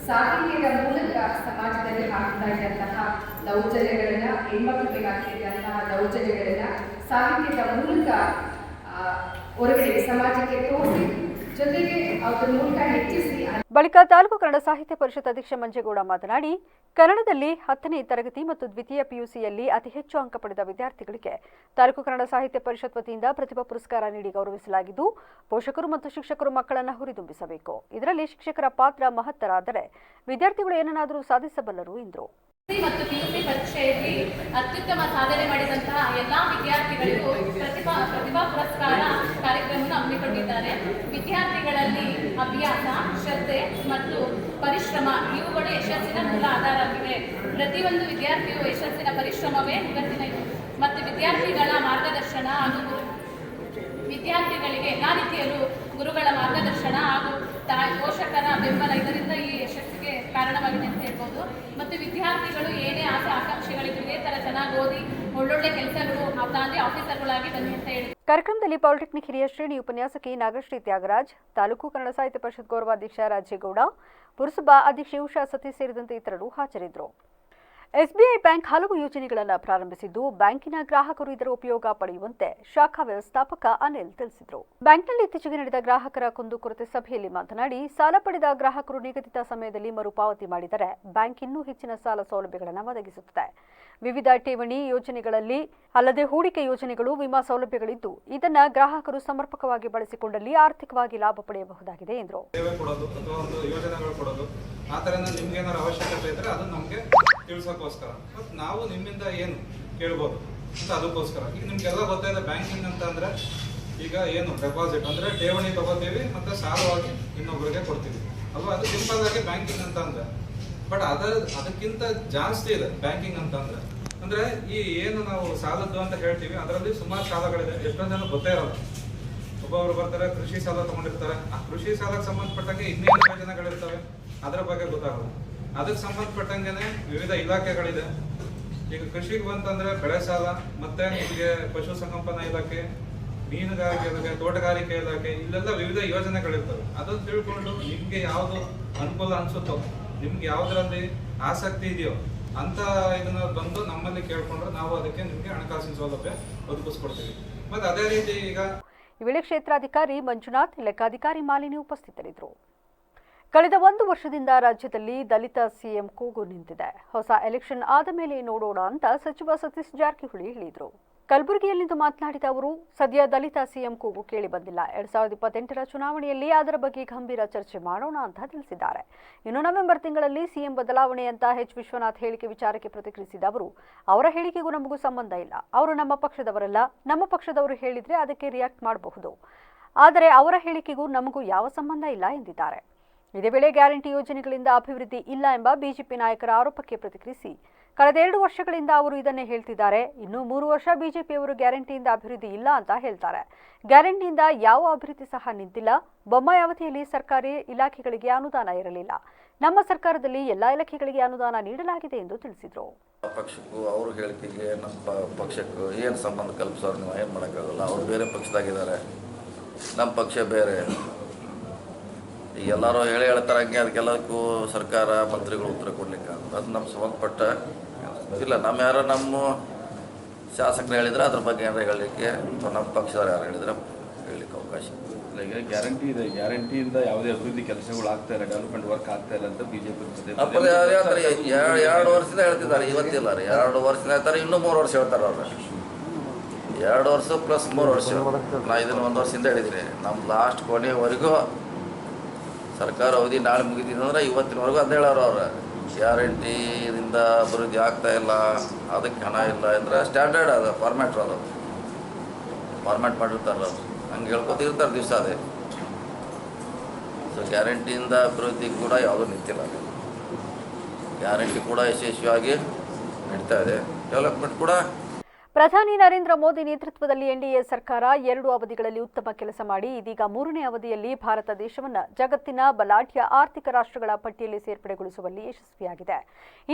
ಸಾಹಿತ್ಯದ ಮೂಲಕ ಸಮಾಜದಲ್ಲಿ ಆಗ್ತಾ ಇದ್ದಂತಹ ದೌರ್ಜನ್ಯಗಳನ್ನ, ಹೆಣ್ಮಕ್ಳ ಮೇಲೆ ಆಗ್ತಿದ್ದಂತಹ ದೌರ್ಜನ್ಯಗಳನ್ನ ಸಾಹಿತ್ಯದ ಮೂಲಕ ಹೊರಗಡೆ ಸಮಾಜಕ್ಕೆ ತೋರಿಸಿ ಜೊತೆಗೆ ಅದರ ಮೂಲಕ ಹೆಚ್ಚಿಸಿ. ಬಳಿಕ ತಾಲೂಕು ಕನ್ನಡ ಸಾಹಿತ್ಯ ಪರಿಷತ್ ಅಧ್ಯಕ್ಷ ಮಂಜೇಗೌಡ ಮಾತನಾಡಿ, ಕನ್ನಡದಲ್ಲಿ 10ನೇ ತರಗತಿ ಮತ್ತು ದ್ವಿತೀಯ ಪಿಯುಸಿಯಲ್ಲಿ ಅತಿ ಹೆಚ್ಚು ಅಂಕ ಪಡೆದ ವಿದ್ಯಾರ್ಥಿಗಳಿಗೆ ತಾಲೂಕು ಕನ್ನಡ ಸಾಹಿತ್ಯ ಪರಿಷತ್ ವತಿಯಿಂದ ಪ್ರತಿಭಾ ಪುರಸ್ಕಾರ ನೀಡಿ ಗೌರವಿಸಲಾಗಿದ್ದು, ಪೋಷಕರು ಮತ್ತು ಶಿಕ್ಷಕರು ಮಕ್ಕಳನ್ನು ಹುರಿದುಂಬಿಸಬೇಕು. ಇದರಲ್ಲಿ ಶಿಕ್ಷಕರ ಪಾತ್ರ ಮಹತ್ತರಾದರೆ ವಿದ್ಯಾರ್ಥಿಗಳು ಏನನ್ನಾದರೂ ಸಾಧಿಸಬಲ್ಲರು ಎಂದರು. ಮತ್ತು ಪಿಯುಸಿ ಪರೀಕ್ಷೆಯಲ್ಲಿ ಅತ್ಯುತ್ತಮ ಸಾಧನೆ ಮಾಡಿದಂತಹ ಎಲ್ಲ ವಿದ್ಯಾರ್ಥಿಗಳಿಗೂ ಪ್ರತಿಭಾ ಪುರಸ್ಕಾರ ಕಾರ್ಯಕ್ರಮವನ್ನು ಹಮ್ಮಿಕೊಂಡಿದ್ದಾರೆ. ವಿದ್ಯಾರ್ಥಿಗಳಲ್ಲಿ ಅಭ್ಯಾಸ, ಶ್ರದ್ಧೆ ಮತ್ತು ಪರಿಶ್ರಮ ಇವುಗಳು ಯಶಸ್ಸಿನ ಮೂಲ ಆಧಾರವಾಗಿವೆ. ಪ್ರತಿಯೊಂದು ವಿದ್ಯಾರ್ಥಿಯು ಯಶಸ್ಸಿನ ಪರಿಶ್ರಮವೇ ಮುಗತ್ತಿನ ಮತ್ತು ವಿದ್ಯಾರ್ಥಿಗಳ ಮಾರ್ಗದರ್ಶನ ಹಾಗೂ ವಿದ್ಯಾರ್ಥಿಗಳಿಗೆ ಎಲ್ಲ ರೀತಿಯಲ್ಲೂ ಗುರುಗಳ ಮಾರ್ಗದರ್ಶನ ಹಾಗೂ ಪೋಷಕರ ಬೆಂಬಲ ಇದರಿಂದ ಈ ಯಶಸ್ಸಿಗೆ ಕಾರಣವಾಗಿದೆ ಅಂತ ಹೇಳ್ಬೋದು. ಮತ್ತು ವಿದ್ಯಾರ್ಥಿಗಳು ಏನೇ ಆಸೆ ಆಕಾಂಕ್ಷೆಗಳಿಗೂ ಇದೇ ಥರ ಚೆನ್ನಾಗಿ ಓದಿ ಒಳ್ಳೊಳ್ಳೆ ಕೆಲಸಗಳು ತಾಂದ್ರೆ ಆಫೀಸರ್ಗಳಾಗಿ ಬನ್ನಿ ಅಂತ ಹೇಳಿ. ಕಾರ್ಯಕ್ರಮದಲ್ಲಿ ಪಾಲಿಟೆಕ್ನಿಕ್ ಹಿರಿಯ ಶ್ರೇಣಿ ಉಪನ್ಯಾಸಕಿ ನಾಗಶ್ರೀ ತ್ಯಾಗರಾಜ್, ತಾಲೂಕು ಕನ್ನಡ ಸಾಹಿತ್ಯ ಪರಿಷತ್ ಗೌರವಾಧ್ಯಕ್ಷ ರಾಜೇಗೌಡ, ಪುರಸಭಾ ಅಧ್ಯಕ್ಷೆ ಉಷಾ ಸತೀಶ್ ಸೇರಿದಂತೆ ಇತರರು ಹಾಜರಿದ್ದರು. ಎಸ್ಬಿಐ ಬ್ಯಾಂಕ್ ಹಲವು ಯೋಜನೆಗಳನ್ನು ಪ್ರಾರಂಭಿಸಿದ್ದು, ಬ್ಯಾಂಕಿನ ಗ್ರಾಹಕರು ಇದರ ಉಪಯೋಗ ಪಡೆಯುವಂತೆ ಶಾಖಾ ವ್ಯವಸ್ಥಾಪಕ ಅನಿಲ್ ತಿಳಿಸಿದರು. ಬ್ಯಾಂಕ್ನಲ್ಲಿ ಇತ್ತೀಚೆಗೆ ನಡೆದ ಗ್ರಾಹಕರ ಕುಂದುಕೊರತೆ ಸಭೆಯಲ್ಲಿ ಮಾತನಾಡಿ, ಸಾಲ ಪಡೆದ ಗ್ರಾಹಕರು ನಿಗದಿತ ಸಮಯದಲ್ಲಿ ಮರುಪಾವತಿ ಮಾಡಿದರೆ ಬ್ಯಾಂಕ್ ಇನ್ನೂ ಹೆಚ್ಚಿನ ಸಾಲ ಸೌಲಭ್ಯಗಳನ್ನು ಒದಗಿಸುತ್ತದೆ. ವಿವಿಧ ಠೇವಣಿ ಯೋಜನೆಗಳಲ್ಲಿ ಅಲ್ಲದೆ ಹೂಡಿಕೆ ಯೋಜನೆಗಳು, ವಿಮಾ ಸೌಲಭ್ಯಗಳಿದ್ದು, ಇದನ್ನ ಗ್ರಾಹಕರು ಸಮರ್ಪಕವಾಗಿ ಬಳಸಿಕೊಂಡಲ್ಲಿ ಆರ್ಥಿಕವಾಗಿ ಲಾಭ ಪಡೆಯಬಹುದಾಗಿದೆ ಎಂದರು. ಅವಶ್ಯಕತೆ ಇದ್ರೆ ಅದು ನಮಗೆ ತಿಳಿಸೋಕ್ಕೋಸ್ಕರ ಮತ್ತು ನಾವು ನಿಮ್ಮಿಂದ ಏನು ಕೇಳ್ಬೋದು ಅಂತ ಅದಕ್ಕೋಸ್ಕರ. ಈಗ ನಿಮ್ಗೆಲ್ಲ ಗೊತ್ತಾಯಿದೆ ಬ್ಯಾಂಕಿಂಗ್ ಅಂತ ಅಂದರೆ ಈಗ ಏನು ಡೆಪಾಸಿಟ್ ಅಂದರೆ ಠೇವಣಿ ತಗೋತೀವಿ ಮತ್ತು ಸಾಲವಾಗಿ ಇನ್ನೊಬ್ಬರಿಗೆ ಕೊಡ್ತೀವಿ ಅಲ್ವಾ, ಅದು ಸಿಂಪಲ್ ಆಗಿ ಬ್ಯಾಂಕಿಂಗ್ ಅಂತ ಅಂದರೆ. ಬಟ್ ಅದಕ್ಕಿಂತ ಜಾಸ್ತಿ ಇದೆ ಬ್ಯಾಂಕಿಂಗ್ ಅಂತಂದರೆ. ಅಂದ್ರೆ ಈ ಏನು ನಾವು ಸಾಲದ್ದು ಅಂತ ಹೇಳ್ತೀವಿ ಅದರಲ್ಲಿ ಸುಮಾರು ಸಾಲಗಳಿದೆ, ಎಷ್ಟೊಂದು ಜನ ಗೊತ್ತೇ ಇರಲ್ಲ. ಒಬ್ಬೊಬ್ರು ಬರ್ತಾರೆ ಕೃಷಿ ಸಾಲ ತಗೊಂಡಿರ್ತಾರೆ, ಆ ಕೃಷಿ ಸಾಲಕ್ಕೆ ಸಂಬಂಧಪಟ್ಟಂಗೆ ಇನ್ನೇನು ಯೋಜನೆಗಳಿರ್ತವೆ ಅದರ ಬಗ್ಗೆ ಗೊತ್ತಾಗಲ್ಲ. ಅದಕ್ಕೆ ಸಂಬಂಧಪಟ್ಟಂಗೆನೆ ವಿವಿಧ ಇಲಾಖೆಗಳಿದೆ. ಈಗ ಕೃಷಿಗೆ ಬಂತಂದ್ರೆ ಬೆಳೆ ಸಾಲ, ಮತ್ತೆ ನಿಮಗೆ ಪಶು ಸಂಗೋಪನಾ ಇಲಾಖೆ, ಮೀನುಗಾರಿಕೆ ಇಲಾಖೆ, ತೋಟಗಾರಿಕೆ ಇಲಾಖೆ, ಇಲ್ಲೆಲ್ಲ ವಿವಿಧ ಯೋಜನೆಗಳಿರ್ತವೆ. ಅದನ್ನು ತಿಳ್ಕೊಂಡು ನಿಮ್ಗೆ ಯಾವ್ದು ಅನುಕೂಲ ಅನ್ಸುತ್ತೋ, ನಿಮ್ಗೆ ಯಾವ್ದ್ರಲ್ಲಿ ಆಸಕ್ತಿ ಇದೆಯೋ ಅಂತ ಇದನ್ನ ಬಂದು ನಮ್ಮಲ್ಲಿ ಕೇಳ್ಕೊಂಡ್ರೆ ನಾವು ಅದಕ್ಕೆ ನಿಮ್ಗೆ ಹಣಕಾಸಿನ ಸೌಲಭ್ಯ ಒದಗಿಸ್ಕೊಡ್ತೀವಿ. ಮತ್ತೆ ಅದೇ ರೀತಿ ಈಗ ಈ ವೇಳೆ ಕ್ಷೇತ್ರಾಧಿಕಾರಿ ಮಂಜುನಾಥ್, ಲೆಕ್ಕಾಧಿಕಾರಿ ಮಾಲಿನಿ ಉಪಸ್ಥಿತರಿದ್ದರು. ಕಳೆದ 1 ವರ್ಷದಿಂದ ರಾಜ್ಯದಲ್ಲಿ ದಲಿತ ಸಿಎಂ ಕೂಗು ನಿಂತಿದೆ. ಹೊಸ ಎಲೆಕ್ಷನ್ ಆದ ಮೇಲೆ ನೋಡೋಣ ಅಂತ ಸಚಿವ ಸತೀಶ್ ಜಾರಕಿಹೊಳಿ ಹೇಳಿದರು. ಕಲಬುರಗಿಯಲ್ಲಿಂದು ಮಾತನಾಡಿದ ಅವರು, ಸದ್ಯ ದಲಿತ ಸಿಎಂ ಕೂಗು ಕೇಳಿ ಬಂದಿಲ್ಲ. 2028ರ ಚುನಾವಣೆಯಲ್ಲಿ ಅದರ ಬಗ್ಗೆ ಗಂಭೀರ ಚರ್ಚೆ ಮಾಡೋಣ ಅಂತ ತಿಳಿಸಿದ್ದಾರೆ. ಇನ್ನು ನವೆಂಬರ್ ತಿಂಗಳಲ್ಲಿ ಸಿಎಂ ಬದಲಾವಣೆ ಅಂತ ಎಚ್ ವಿಶ್ವನಾಥ್ ಹೇಳಿಕೆ ವಿಚಾರಕ್ಕೆ ಪ್ರತಿಕ್ರಿಯಿಸಿದ ಅವರು, ಅವರ ಹೇಳಿಕೆಗೂ ನಮಗೂ ಸಂಬಂಧ ಇಲ್ಲ. ಅವರು ನಮ್ಮ ಪಕ್ಷದವರಲ್ಲ. ನಮ್ಮ ಪಕ್ಷದವರು ಹೇಳಿದ್ರೆ ಅದಕ್ಕೆ ರಿಯಾಕ್ಟ್ ಮಾಡಬಹುದು, ಆದರೆ ಅವರ ಹೇಳಿಕೆಗೂ ನಮಗೂ ಯಾವ ಸಂಬಂಧ ಇಲ್ಲ ಎಂದಿದ್ದಾರೆ. ಇದೇ ವೇಳೆ ಗ್ಯಾರಂಟಿ ಯೋಜನೆಗಳಿಂದ ಅಭಿವೃದ್ಧಿ ಇಲ್ಲ ಎಂಬ ಬಿಜೆಪಿ ನಾಯಕರ ಆರೋಪಕ್ಕೆ ಪ್ರತಿಕ್ರಿಯಿಸಿ, ಕಳೆದ 2 ವರ್ಷಗಳಿಂದ ಅವರು ಇದನ್ನೇ ಹೇಳ್ತಿದ್ದಾರೆ. ಇನ್ನು 3 ವರ್ಷ ಬಿಜೆಪಿಯವರು ಗ್ಯಾರಂಟಿಯಿಂದ ಅಭಿವೃದ್ಧಿ ಇಲ್ಲ ಅಂತ ಹೇಳ್ತಾರೆ. ಗ್ಯಾರಂಟಿಯಿಂದ ಯಾವ ಅಭಿವೃದ್ಧಿ ಸಹ ನಿಂತಿಲ್ಲ. ಬೊಮ್ಮಾಯಿ ಅವಧಿಯಲ್ಲಿ ಸರ್ಕಾರಿ ಇಲಾಖೆಗಳಿಗೆ ಅನುದಾನ ಇರಲಿಲ್ಲ. ನಮ್ಮ ಸರ್ಕಾರದಲ್ಲಿ ಎಲ್ಲಾ ಇಲಾಖೆಗಳಿಗೆ ಅನುದಾನ ನೀಡಲಾಗಿದೆ ಎಂದು ತಿಳಿಸಿದರು. ಪಕ್ಷಕ್ಕೂ ಅವ್ರ ಹೇಳಿಕೆಗೆ ನಮ್ಮ ಪಕ್ಷಕ್ಕೂ ಏನು ಸಂಬಂಧ ಕಲ್ಪಿಸೋರು ನೀವು ಏನು ಮಾಡೋಕ್ಕಾಗಲ್ಲ. ಅವರು ಬೇರೆ ಪಕ್ಷದಾಗಿದ್ದಾರೆ, ನಮ್ಮ ಪಕ್ಷ ಬೇರೆ. ಈಗ ಎಲ್ಲರೂ ಹೇಳ್ತಾರಂಗೆ ಅದಕ್ಕೆಲ್ಲದಕ್ಕೂ ಸರ್ಕಾರ ಮಂತ್ರಿಗಳು ಉತ್ತರ ಕೊಡ್ಲಿಕ್ಕೆ ಅದು ನಮ್ಮ ಸಂಬಂಧಪಟ್ಟ ಇಲ್ಲ. ನಮ್ಮ ಶಾಸಕರು ಹೇಳಿದ್ರೆ ಅದ್ರ ಬಗ್ಗೆ ಏನಾರು ಹೇಳಲಿಕ್ಕೆ, ಅಥವಾ ನಮ್ಮ ಪಕ್ಷದವ್ರು ಯಾರು ಹೇಳಿದ್ರೆ ಹೇಳಲಿಕ್ಕೆ ಅವಕಾಶ ಈಗ ಗ್ಯಾರಂಟಿ ಇದೆ. ಗ್ಯಾರಂಟಿಯಿಂದ ಯಾವುದೇ ಅಭಿವೃದ್ಧಿ ಕೆಲಸಗಳು ಆಗ್ತಾ ಇಲ್ಲ, ಡೆವಲಪ್ಮೆಂಟ್ ವರ್ಕ್ ಆಗ್ತಾ ಇಲ್ಲ ಅಂತ ಬಿಜೆಪಿ 2 ವರ್ಷದಿಂದ ಹೇಳ್ತಿದ್ದಾರೆ, ಇವತ್ತಿಲ್ಲ ರೀ. 2 ವರ್ಷದಿಂದ ಹೇಳ್ತಾರೆ, ಇನ್ನೂ 3 ವರ್ಷ ಹೇಳ್ತಾರೆ ಅವ್ರು. 2 ವರ್ಷ ಪ್ಲಸ್ 3 ವರ್ಷ. ನಾ ಇದನ್ನು 1 ವರ್ಷದಿಂದ ಹೇಳಿದ್ದೀನಿ. ನಮ್ಮ ಲಾಸ್ಟ್ ಕೊನೆಯವರೆಗೂ ಸರ್ಕಾರ ಅವಧಿ ನಾಳೆ ಮುಗಿದಿದ್ದಂದ್ರೆ ಇವತ್ತಿನವರೆಗೂ ಅದು ಹೇಳೋರು ಅವ್ರು. ಗ್ಯಾರಂಟಿಯಿಂದ ಅಭಿವೃದ್ಧಿ ಆಗ್ತಾ ಇಲ್ಲ, ಅದಕ್ಕೆ ಹಣ ಇಲ್ಲ ಅಂದರೆ ಸ್ಟ್ಯಾಂಡರ್ಡ್ ಅದು ಫಾರ್ಮ್ಯಾಟ್ ಮಾಡಿರ್ತಾರೆ ಅವ್ರು. ಹಂಗೆ ಹೇಳ್ಕೊತಿರ್ತಾರೆ ದಿವಸ ಅದೇ. ಸೊ ಗ್ಯಾರಂಟಿಯಿಂದ ಅಭಿವೃದ್ಧಿ ಕೂಡ ಯಾವುದೂ ನಿಂತಿಲ್ಲ. ಗ್ಯಾರಂಟಿ ಕೂಡ ಯಶಸ್ವಿಯಾಗಿ ನಡೀತಾ ಇದೆ. ಡೆವಲಪ್ಮೆಂಟ್ ಕೂಡ. ಪ್ರಧಾನಿ ನರೇಂದ್ರ ಮೋದಿ ನೇತೃತ್ವದಲ್ಲಿ ಎನ್ಡಿಎ ಸರ್ಕಾರ 2 ಅವಧಿಗಳಲ್ಲಿ ಉತ್ತಮ ಕೆಲಸ ಮಾಡಿ ಇದೀಗ 3ನೇ ಅವಧಿಯಲ್ಲಿ ಭಾರತ ದೇಶವನ್ನು ಜಗತ್ತಿನ ಬಲಾಢ್ಯ ಆರ್ಥಿಕ ರಾಷ್ಟ್ರಗಳ ಪಟ್ಟಿಯಲ್ಲಿ ಸೇರ್ಪಡೆಗೊಳಿಸುವಲ್ಲಿ ಯಶಸ್ವಿಯಾಗಿದೆ.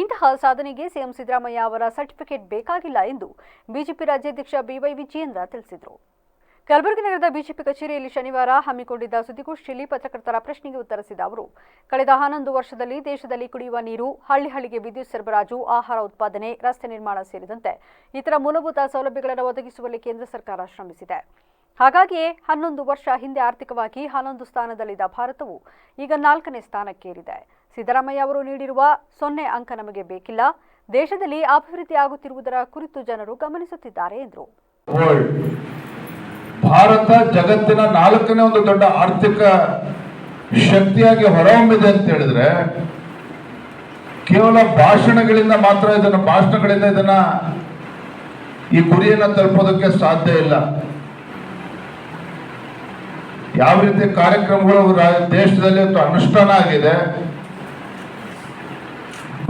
ಇಂತಹ ಸಾಧನೆಗೆ ಸಿಎಂ ಸಿದ್ದರಾಮಯ್ಯ ಅವರ ಸರ್ಟಿಫಿಕೇಟ್ ಬೇಕಾಗಿಲ್ಲ ಎಂದು ಬಿಜೆಪಿ ರಾಜ್ಯಾಧ್ಯಕ್ಷ ಬಿವೈ ವಿಜಯೇಂದ್ರ ತಿಳಿಸಿದರು. ಕಲಬುರಗಿ ನಗರದ ಬಿಜೆಪಿ ಕಚೇರಿಯಲ್ಲಿ ಶನಿವಾರ ಹಮ್ಮಿಕೊಂಡಿದ್ದ ಸುದ್ದಿಗೋಷ್ಠಿಯಲ್ಲಿ ಪತ್ರಕರ್ತರ ಪ್ರಶ್ನೆಗೆ ಉತ್ತರಿಸಿದ ಅವರು, ಕಳೆದ 11 ವರ್ಷದಲ್ಲಿ ದೇಶದಲ್ಲಿ ಕುಡಿಯುವ ನೀರು, ಹಳ್ಳಿಗೆ ವಿದ್ಯುತ್ ಸರಬರಾಜು, ಆಹಾರ ಉತ್ಪಾದನೆ, ರಸ್ತೆ ನಿರ್ಮಾಣ ಸೇರಿದಂತೆ ಇತರ ಮೂಲಭೂತ ಸೌಲಭ್ಯಗಳನ್ನು ಒದಗಿಸುವಲ್ಲಿ ಕೇಂದ್ರ ಸರ್ಕಾರ ಶ್ರಮಿಸಿದೆ. ಹಾಗಾಗಿಯೇ 11 ವರ್ಷ ಹಿಂದೆ ಆರ್ಥಿಕವಾಗಿ 11 ಸ್ಥಾನದಲ್ಲಿದ್ದ ಭಾರತವು ಈಗ 4ನೇ ಸ್ಥಾನಕ್ಕೇರಿದೆ. ಸಿದ್ದರಾಮಯ್ಯ ಅವರು ನೀಡಿರುವ 0 ಅಂಕ ನಮಗೆ ಬೇಕಿಲ್ಲ. ದೇಶದಲ್ಲಿ ಅಭಿವೃದ್ಧಿ ಆಗುತ್ತಿರುವುದರ ಕುರಿತು ಜನರು ಗಮನಿಸುತ್ತಿದ್ದಾರೆ ಎಂದರು. ಭಾರತ ಜಗತ್ತಿನ 4ನೇ ಒಂದು ದೊಡ್ಡ ಆರ್ಥಿಕ ಶಕ್ತಿಯಾಗಿ ಹೊರಹೊಮ್ಮಿದೆ ಅಂತ ಹೇಳಿದ್ರೆ ಕೇವಲ ಭಾಷಣಗಳಿಂದ ಇದನ್ನ ಈ ಗುರಿಯನ್ನು ತಲುಪೋದಕ್ಕೆ ಸಾಧ್ಯ ಇಲ್ಲ. ಯಾವ ರೀತಿ ಕಾರ್ಯಕ್ರಮಗಳು ದೇಶದಲ್ಲಿ ಅನುಷ್ಠಾನ ಆಗಿದೆ,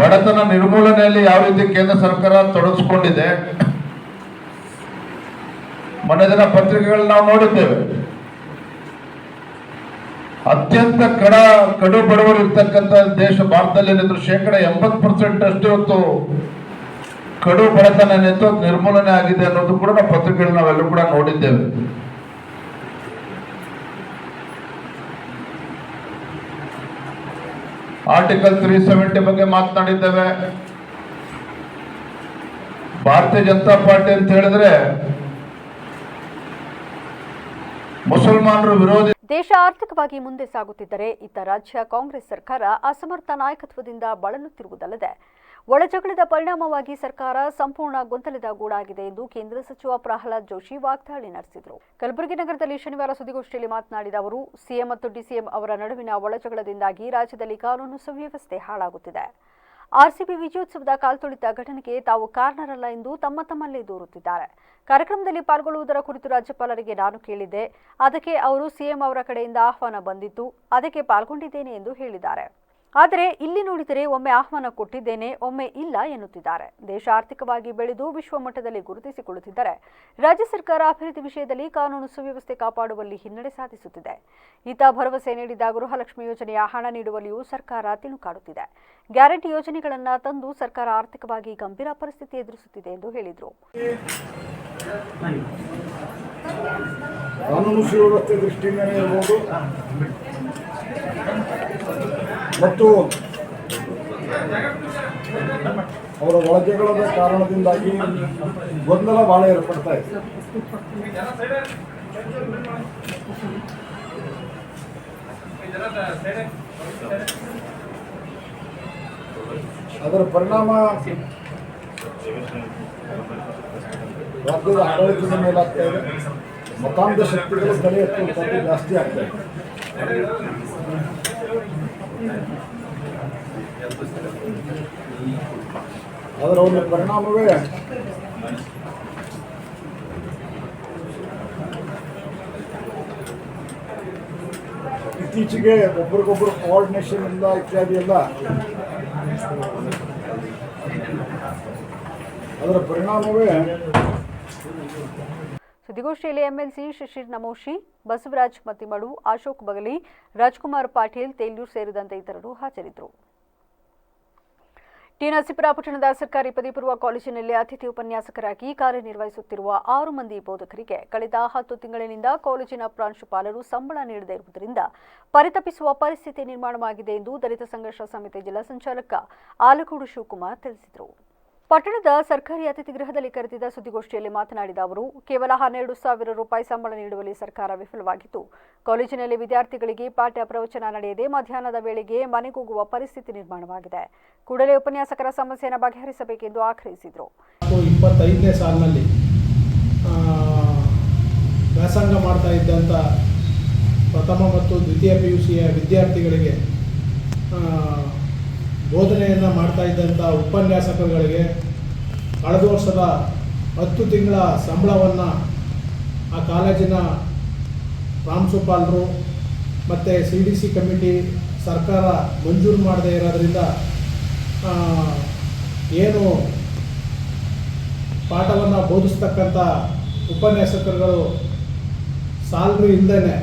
ಬಡತನ ನಿರ್ಮೂಲನೆಯಲ್ಲಿ ಯಾವ ರೀತಿ ಕೇಂದ್ರ ಸರ್ಕಾರ ತೊಡಗಿಸಿಕೊಂಡಿದೆ, ಮೊನ್ನೆ ದಿನ ಪತ್ರಿಕೆಗಳು ನಾವು ನೋಡಿದ್ದೇವೆ. ಅತ್ಯಂತ ಕಡು ಬಡವರು ಇರ್ತಕ್ಕಂಥ ದೇಶ ಭಾರತದಲ್ಲಿ ಏನಿದ್ರು 80% ಅಷ್ಟು ಇವತ್ತು ಕಡು ಬಡತನ ಏನಿತ್ತು ನಿರ್ಮೂಲನೆ ಆಗಿದೆ ಅನ್ನೋದು ಕೂಡ ನಾವು ಪತ್ರಿಕೆಗಳು ನಾವೆಲ್ಲೂ ಕೂಡ ನೋಡಿದ್ದೇವೆ. ಆರ್ಟಿಕಲ್ 370 ಬಗ್ಗೆ ಮಾತನಾಡಿದ್ದೇವೆ. ಭಾರತೀಯ ಜನತಾ ಪಾರ್ಟಿ ಅಂತ ಹೇಳಿದ್ರೆ ಮುಸಲ್ಮಾನರು ವಿರೋಧಿ. ದೇಶ ಆರ್ಥಿಕವಾಗಿ ಮುಂದೆ ಸಾಗುತ್ತಿದ್ದರೆ ಇತ್ತ ರಾಜ್ಯ ಕಾಂಗ್ರೆಸ್ ಸರ್ಕಾರ ಅಸಮರ್ಥ ನಾಯಕತ್ವದಿಂದ ಬಳಲುತ್ತಿರುವುದಲ್ಲದೆ ಒಳಜಗಳದ ಪರಿಣಾಮವಾಗಿ ಸರ್ಕಾರ ಸಂಪೂರ್ಣ ಗೊಂದಲದ ಗೂಡಾಗಿದೆ ಎಂದು ಕೇಂದ್ರ ಸಚಿವ ಪ್ರಹ್ಲಾದ್ ಜೋಶಿ ವಾಗ್ದಾಳಿ ನಡೆಸಿದರು. ಕಲಬುರಗಿ ನಗರದಲ್ಲಿ ಶನಿವಾರ ಸುದ್ದಿಗೋಷ್ಠಿಯಲ್ಲಿ ಮಾತನಾಡಿದ ಅವರು, ಸಿಎಂ ಮತ್ತು ಡಿಸಿಎಂ ಅವರ ನಡುವಿನ ಒಳಜಗಳದಿಂದಾಗಿ ರಾಜ್ಯದಲ್ಲಿ ಕಾನೂನು ಸುವ್ಯವಸ್ಥೆ ಹಾಳಾಗುತ್ತಿದೆ. ಆರ್ಸಿಬಿ ವಿಜಯೋತ್ಸವದ ಕಾಲ್ತುಳಿತ ಘಟನೆಗೆ ತಾವು ಕಾರಣರಲ್ಲ ಎಂದು ತಮ್ಮಲ್ಲೇ ದೂರುತ್ತಿದ್ದಾರೆ. ಕಾರ್ಯಕ್ರಮದಲ್ಲಿ ಪಾಲ್ಗೊಳ್ಳುವುದರ ಕುರಿತು ರಾಜ್ಯಪಾಲರಿಗೆ ನಾನು ಕೇಳಿದ್ದೆ. ಅದಕ್ಕೆ ಅವರು ಸಿಎಂ ಅವರ ಕಡೆಯಿಂದ ಆಹ್ವಾನ ಬಂದಿತ್ತು, ಅದಕ್ಕೆ ಪಾಲ್ಗೊಂಡಿದ್ದೇನೆ ಎಂದು ಹೇಳಿದ್ದಾರೆ. ಆದರೆ ಇಲ್ಲಿ ನೋಡಿದರೆ ಒಮ್ಮೆ ಆಹ್ವಾನ ಕೊಟ್ಟಿದ್ದೇನೆ, ಒಮ್ಮೆ ಇಲ್ಲ ಎನ್ನುತ್ತಿದ್ದಾರೆ. ದೇಶ ಆರ್ಥಿಕವಾಗಿ ಬೆಳೆದು ವಿಶ್ವ ಮಟ್ಟದಲ್ಲಿ ಗುರುತಿಸಿಕೊಳ್ಳುತ್ತಿದ್ದರೆ ರಾಜ್ಯ ಸರ್ಕಾರ ಅಭಿವೃದ್ಧಿ ವಿಷಯದಲ್ಲಿ ಕಾನೂನು ಸುವ್ಯವಸ್ಥೆ ಕಾಪಾಡುವಲ್ಲಿ ಹಿನ್ನಡೆ ಸಾಧಿಸುತ್ತಿದೆ. ಈತ ಭರವಸೆ ನೀಡಿದ ಗೃಹಲಕ್ಷ್ಮಿ ಯೋಜನೆಯ ಹಣ ನೀಡುವಲ್ಲಿಯೂ ಸರ್ಕಾರ ತಿಣುಕಾಡುತ್ತಿದೆ. ಗ್ಯಾರಂಟಿ ಯೋಜನೆಗಳನ್ನು ತಂದು ಸರ್ಕಾರ ಆರ್ಥಿಕವಾಗಿ ಗಂಭೀರ ಪರಿಸ್ಥಿತಿ ಎದುರಿಸುತ್ತಿದೆ ಎಂದು ಹೇಳಿದರು. ಕಾನೂನು ಸುವ್ಯವಸ್ಥೆ ದೃಷ್ಟಿಯಿಂದಲೇ ಇರಬಹುದು ಮತ್ತು ಅವರ ಒಳಜಗಳದ ಕಾರಣದಿಂದಾಗಿ ಗೊಂದಲ ಬಹಳ ಏರ್ಪಡ್ತಾ ಇದೆ. ಅದರ ಪರಿಣಾಮ ರಾಜ್ಯದ ಆಡಳಿತದ ಮೇಲಾಗ್ತಾ ಇದೆ. ಮತಾಂಧ ಶಕ್ತಿಗಳು ತಲೆ ಎತ್ತುವಂಥದ್ದು ಜಾಸ್ತಿ ಆಗ್ತಾ ಇದೆ. ಅದರ ಒಂದು ಪರಿಣಾಮವೇ ಇತ್ತೀಚೆಗೆ ಒಬ್ರಿಗೊಬ್ಬರು ಕೋಆರ್ಡಿನೇಷನ್ ಇಂದ ಇತ್ಯಾದಿ ಎಲ್ಲ ಅದರ ಪರಿಣಾಮವೇ. ಸುದ್ದಿಗೋಷ್ಠಿಯಲ್ಲಿ ಎಂಎಲ್ಸಿ ಶಿಶಿರ್ ನಮೋಶಿ, ಬಸವರಾಜ್ ಮತ್ತಿಮಡು, ಅಶೋಕ್ ಬಗಲಿ, ರಾಜ್ಕುಮಾರ್ ಪಾಟೀಲ್, ತೇಲ್ಯೂರ್ ಸೇರಿದಂತೆ ಇತರರು ಹಾಜರಿದ್ದರು. ಟಿ ನರಸೀಪುರ ಪಟ್ಟಣದ ಸರ್ಕಾರಿ ಪದವಿ ಪೂರ್ವ ಕಾಲೇಜಿನಲ್ಲಿ ಅತಿಥಿ ಉಪನ್ಯಾಸಕರಾಗಿ ಕಾರ್ಯನಿರ್ವಹಿಸುತ್ತಿರುವ 6 ಮಂದಿ ಬೋಧಕರಿಗೆ ಕಳೆದ 10 ತಿಂಗಳಿನಿಂದ ಕಾಲೇಜಿನ ಪ್ರಾಂಶುಪಾಲರು ಸಂಬಳ ನೀಡದೇ ಇರುವುದರಿಂದ ಪರಿತಪಿಸುವ ಪರಿಸ್ಥಿತಿ ನಿರ್ಮಾಣವಾಗಿದೆ ಎಂದು ದಲಿತ ಸಂಘರ್ಷ ಸಮಿತಿ ಜಿಲ್ಲಾ ಸಂಚಾಲಕ ಆಲಗೂಡು ಶಿವಕುಮಾರ್ ತಿಳಿಸಿದರು. ಪಟ್ಟಣದ ಸರ್ಕಾರಿ ಅತಿಥಿ ಗೃಹದಲ್ಲಿ ಕರೆದಿದ್ದ ಸುದ್ದಿಗೋಷ್ಠಿಯಲ್ಲಿ ಮಾತನಾಡಿದ ಅವರು, ಕೇವಲ 12,000 ರೂಪಾಯಿ ಸಂಬಳ ನೀಡುವಲ್ಲಿ ಸರ್ಕಾರ ವಿಫಲವಾಗಿತ್ತು. ಕಾಲೇಜಿನಲ್ಲಿ ವಿದ್ಯಾರ್ಥಿಗಳಿಗೆ ಪಾಠ್ಯ ಪ್ರವಚನ ನಡೆಯದೆ ಮಧ್ಯಾಹ್ನದ ವೇಳೆಗೆ ಮನೆಗೋಗುವ ಪರಿಸ್ಥಿತಿ ನಿರ್ಮಾಣವಾಗಿದೆ. ಕೂಡಲೇ ಉಪನ್ಯಾಸಕರ ಸಮಸ್ಯೆಯನ್ನು ಬಗೆಹರಿಸಬೇಕೆಂದು ಆಗ್ರಹಿಸಿದರು. 25ನೇ ಸಾಲಿನಲ್ಲಿ ವ್ಯಾಸಂಗ ಮಾಡ್ತಾ ಇದ್ದಂಥ ಪ್ರಥಮ ಮತ್ತು ದ್ವಿತೀಯ PUCಯ ವಿದ್ಯಾರ್ಥಿಗಳಿಗೆ ಬೋಧನೆಯನ್ನು ಮಾಡ್ತಾ ಇದ್ದಂಥ ಉಪನ್ಯಾಸಕರುಗಳಿಗೆ ಕಳೆದ ವರ್ಷದ 10 ತಿಂಗಳ ಸಂಬಳವನ್ನು ಆ ಕಾಲೇಜಿನ ಪ್ರಾಂಶುಪಾಲರು ಮತ್ತು CDC ಕಮಿಟಿ ಸರ್ಕಾರ ಮಂಜೂರು ಮಾಡದೇ ಇರೋದ್ರಿಂದ ಏನು ಪಾಠವನ್ನು ಬೋಧಿಸ್ತಕ್ಕಂಥ ಉಪನ್ಯಾಸಕರುಗಳು ಸಾಲರಿ ಇಲ್ಲದೇ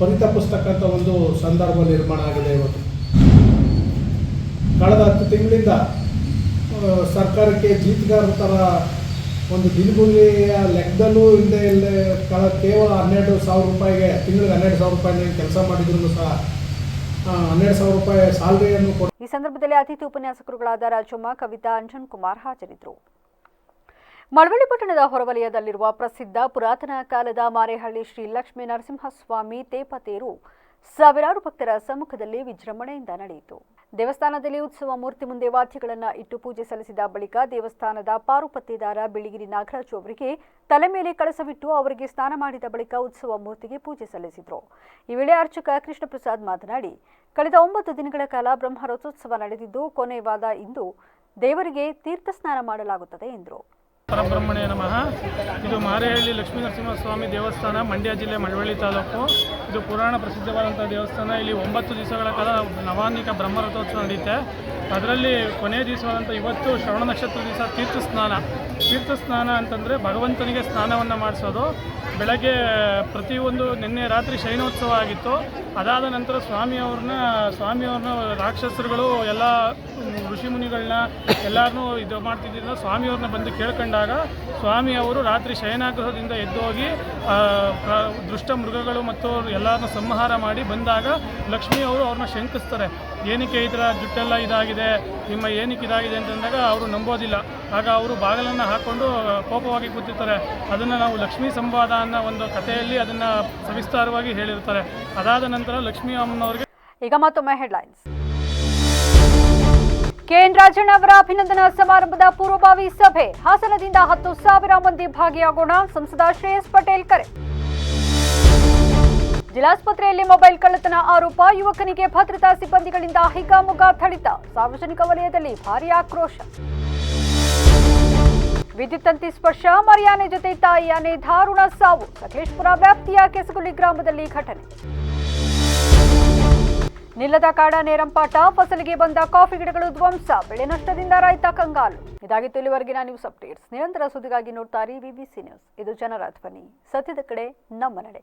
ಪರಿತಪಿಸ್ತಕ್ಕಂಥ ಒಂದು ಸಂದರ್ಭ ನಿರ್ಮಾಣ ಆಗಿದೆ. ಇವತ್ತು ಕಳೆದ 10 ತಿಂಗಳಿಂದ ಸರ್ಕಾರಕ್ಕೆ ಜೀತಗಾರರ ಥರ ಒಂದು ದಿನಗೂಲಿಯ ಲೆಕ್ಕದಲ್ಲೂ ಇಲ್ಲದೆ ಕೇವಲ 12,000 ರೂಪಾಯಿಗೆ ತಿಂಗಳಿಗೆ 12,000 ರೂಪಾಯಿನ ಕೆಲಸ ಮಾಡಿದ್ರು ಸಹ 12,000 ರೂಪಾಯಿ ಸಾಲರಿಯನ್ನು ಕೊಟ್ಟು. ಈ ಸಂದರ್ಭದಲ್ಲಿ ಅತಿಥಿ ಉಪನ್ಯಾಸಕರುಗಳಾದ ರಾಜಮ್ಮ, ಕವಿತಾ, ಅಂಜನ್ ಕುಮಾರ್ ಹಾಜರಿದ್ದರು. ಮಳವಳ್ಳಿ ಪಟ್ಟಣದ ಹೊರವಲಯದಲ್ಲಿರುವ ಪ್ರಸಿದ್ಧ ಪುರಾತನ ಕಾಲದ ಮಾರೇಹಳ್ಳಿ ಶ್ರೀ ಲಕ್ಷ್ಮೀ ನರಸಿಂಹಸ್ವಾಮಿ ತೇಪತೇರು ಸಾವಿರಾರು ಭಕ್ತರ ಸಮ್ಮುಖದಲ್ಲಿ ವಿಜೃಂಭಣೆಯಿಂದ ನಡೆಯಿತು. ದೇವಸ್ಥಾನದಲ್ಲಿ ಉತ್ಸವ ಮೂರ್ತಿ ಮುಂದೆ ವಾದ್ಯಗಳನ್ನು ಇಟ್ಟು ಪೂಜೆ ಸಲ್ಲಿಸಿದ ಬಳಿಕ ದೇವಸ್ಥಾನದ ಪಾರುಪತ್ತೇದಾರ ಬಿಳಿಗಿರಿ ನಾಗರಾಜು ಅವರಿಗೆ ತಲೆ ಮೇಲೆ ಕಳಸವಿಟ್ಟು ಅವರಿಗೆ ಸ್ನಾನ ಮಾಡಿದ ಬಳಿಕ ಉತ್ಸವ ಮೂರ್ತಿಗೆ ಪೂಜೆ ಸಲ್ಲಿಸಿದರು. ಈ ವೇಳೆ ಅರ್ಚಕ ಕೃಷ್ಣ ಪ್ರಸಾದ್ ಮಾತನಾಡಿ, ಕಳೆದ 9 ದಿನಗಳ ಕಾಲ ಬ್ರಹ್ಮರಥೋತ್ಸವ ನಡೆದಿದ್ದು ಕೊನೆವಾದ ಇಂದು ದೇವರಿಗೆ ತೀರ್ಥ ಸ್ನಾನ ಮಾಡಲಾಗುತ್ತದೆ ಎಂದರು. ಪರಬ್ರಹ್ಮಣ್ಯ ನಮಃ. ಇದು ಮಾರೇಹಳ್ಳಿ ಲಕ್ಷ್ಮೀ ನರಸಿಂಹಸ್ವಾಮಿ ದೇವಸ್ಥಾನ, ಮಂಡ್ಯ ಜಿಲ್ಲೆ ಮಳವಳ್ಳಿ ತಾಲೂಕು. ಇದು ಪುರಾಣ ಪ್ರಸಿದ್ಧವಾದಂಥ ದೇವಸ್ಥಾನ. ಇಲ್ಲಿ 9 ದಿವಸಗಳ ಕಾಲ ನವಾನ್ನಿಕ ಬ್ರಹ್ಮರಥೋತ್ಸವ ನಡೆಯುತ್ತೆ. ಅದರಲ್ಲಿ ಕೊನೆಯ ದಿವಸವಾದಂಥ ಇವತ್ತು ಶ್ರವಣ ನಕ್ಷತ್ರ ದಿವಸ ತೀರ್ಥ ಸ್ನಾನ ಅಂತಂದರೆ ಭಗವಂತನಿಗೆ ಸ್ನಾನವನ್ನು ಮಾಡಿಸೋದು. ಬೆಳಗ್ಗೆ ಪ್ರತಿಯೊಂದು ನಿನ್ನೆ ರಾತ್ರಿ ಶಯನೋತ್ಸವ ಆಗಿತ್ತು. ಅದಾದ ನಂತರ ಸ್ವಾಮಿಯವ್ರನ್ನ ರಾಕ್ಷಸರುಗಳು ಎಲ್ಲ ಋಷಿಮುನಿಗಳನ್ನ ಎಲ್ಲರನ್ನೂ ಇದು ಮಾಡ್ತಿದ್ದರಿಂದ ಸ್ವಾಮಿಯವ್ರನ್ನ ಬಂದು ಕೇಳ್ಕೊಂಡಾಗ ಸ್ವಾಮಿಯವರು ರಾತ್ರಿ ಶಯನಾಗ್ರಹದಿಂದ ಎದ್ದು ಹೋಗಿ ದುಷ್ಟ ಮೃಗಗಳು ಮತ್ತು ಎಲ್ಲರನ್ನ ಸಂಹಾರ ಮಾಡಿ ಬಂದಾಗ ಲಕ್ಷ್ಮಿಯವರು ಅವ್ರನ್ನ ಶಂಕಿಸ್ತಾರೆ. ಏನಕ್ಕೆ ಈ ಥರ ಜುಟ್ಟೆಲ್ಲ ಇದಾಗಿದೆ, ನಿಮ್ಮ ಏನಕ್ಕೆ ಇದಾಗಿದೆ ಅಂತಂದಾಗ ಅವರು ನಂಬೋದಿಲ್ಲ. ಆಗ ಅವರು ಬಾಗಿಲನ್ನು ಹಾಕ್ಕೊಂಡು ಕೋಪವಾಗಿ ಕೂತಿರ್ತಾರೆ. ಅದನ್ನು ನಾವು ಲಕ್ಷ್ಮೀ ಸಂವಾದ ಅನ್ನೋ ಒಂದು ಕಥೆಯಲ್ಲಿ ಅದನ್ನು ಸವಿಸ್ತಾರವಾಗಿ ಹೇಳಿರ್ತಾರೆ. ಅದಾದ ನಂತರ ಲಕ್ಷ್ಮೀ ಅಮ್ಮನವರಿಗೆ. ಈಗ ಮತ್ತೊಮ್ಮೆ ಹೆಡ್ಲೈನ್ಸ್. ಕೆಎನ್ ರಾಜಣ್ಣ ಅವರ ಅಭಿನಂದನಾ ಸಮಾರಂಭದ ಪೂರ್ವಭಾವಿ ಸಭೆ. ಹಾಸನದಿಂದ 10,000 ಮಂದಿ ಭಾಗಿಯಾಗೋಣ, ಸಂಸದ ಶ್ರೇಯಸ್ ಪಟೇಲ್ ಕರೆ. ಜಿಲ್ಲಾಸ್ಪತ್ರೆಯಲ್ಲಿ ಮೊಬೈಲ್ ಕಳ್ಳತನ ಆರೋಪ, ಯುವಕನಿಗೆ ಭದ್ರತಾ ಸಿಬ್ಬಂದಿಗಳಿಂದ ಹಿಗ್ಗಾಮುಗ್ಗಾ ಥಳಿತ, ಸಾರ್ವಜನಿಕ ವಲಯದಲ್ಲಿ ಭಾರೀ ಆಕ್ರೋಶ. ವಿದ್ಯುತ್ ತಂತಿ ಸ್ಪರ್ಶ, ಮರಿಯಾನೆ ಜೊತೆ ತಾಯಿ ಆನೆ ದಾರುಣ ಸಾವು, ಸಕಲೇಶಪುರ ವ್ಯಾಪ್ತಿಯ ಕೆಸಗುಳಿ ಗ್ರಾಮದಲ್ಲಿ ಘಟನೆ. ಇಲ್ಲದ ಕಾಡ ನೇರಂಪಾಟ, ಫಸಲಿಗೆ ಬಂದ ಕಾಫಿ ಗಿಡಗಳು ಧ್ವಂಸ, ಬೆಳೆ ನಷ್ಟದಿಂದ ರೈತ ಕಂಗಾಲು. ಇದಾಗಿತ್ತು ಇಲ್ಲಿವರೆಗಿನ ನ್ಯೂಸ್ ಅಪ್ಡೇಟ್ಸ್. ನಿರಂತರ ಸುದ್ದಿಗಾಗಿ ನೋಡ್ತಾರೆ ವಿಬಿಸಿ ನ್ಯೂಸ್. ಇದು ಜನರ ಧ್ವನಿ, ಸತ್ಯದ ಕಡೆ ನಮ್ಮ ನಡೆ.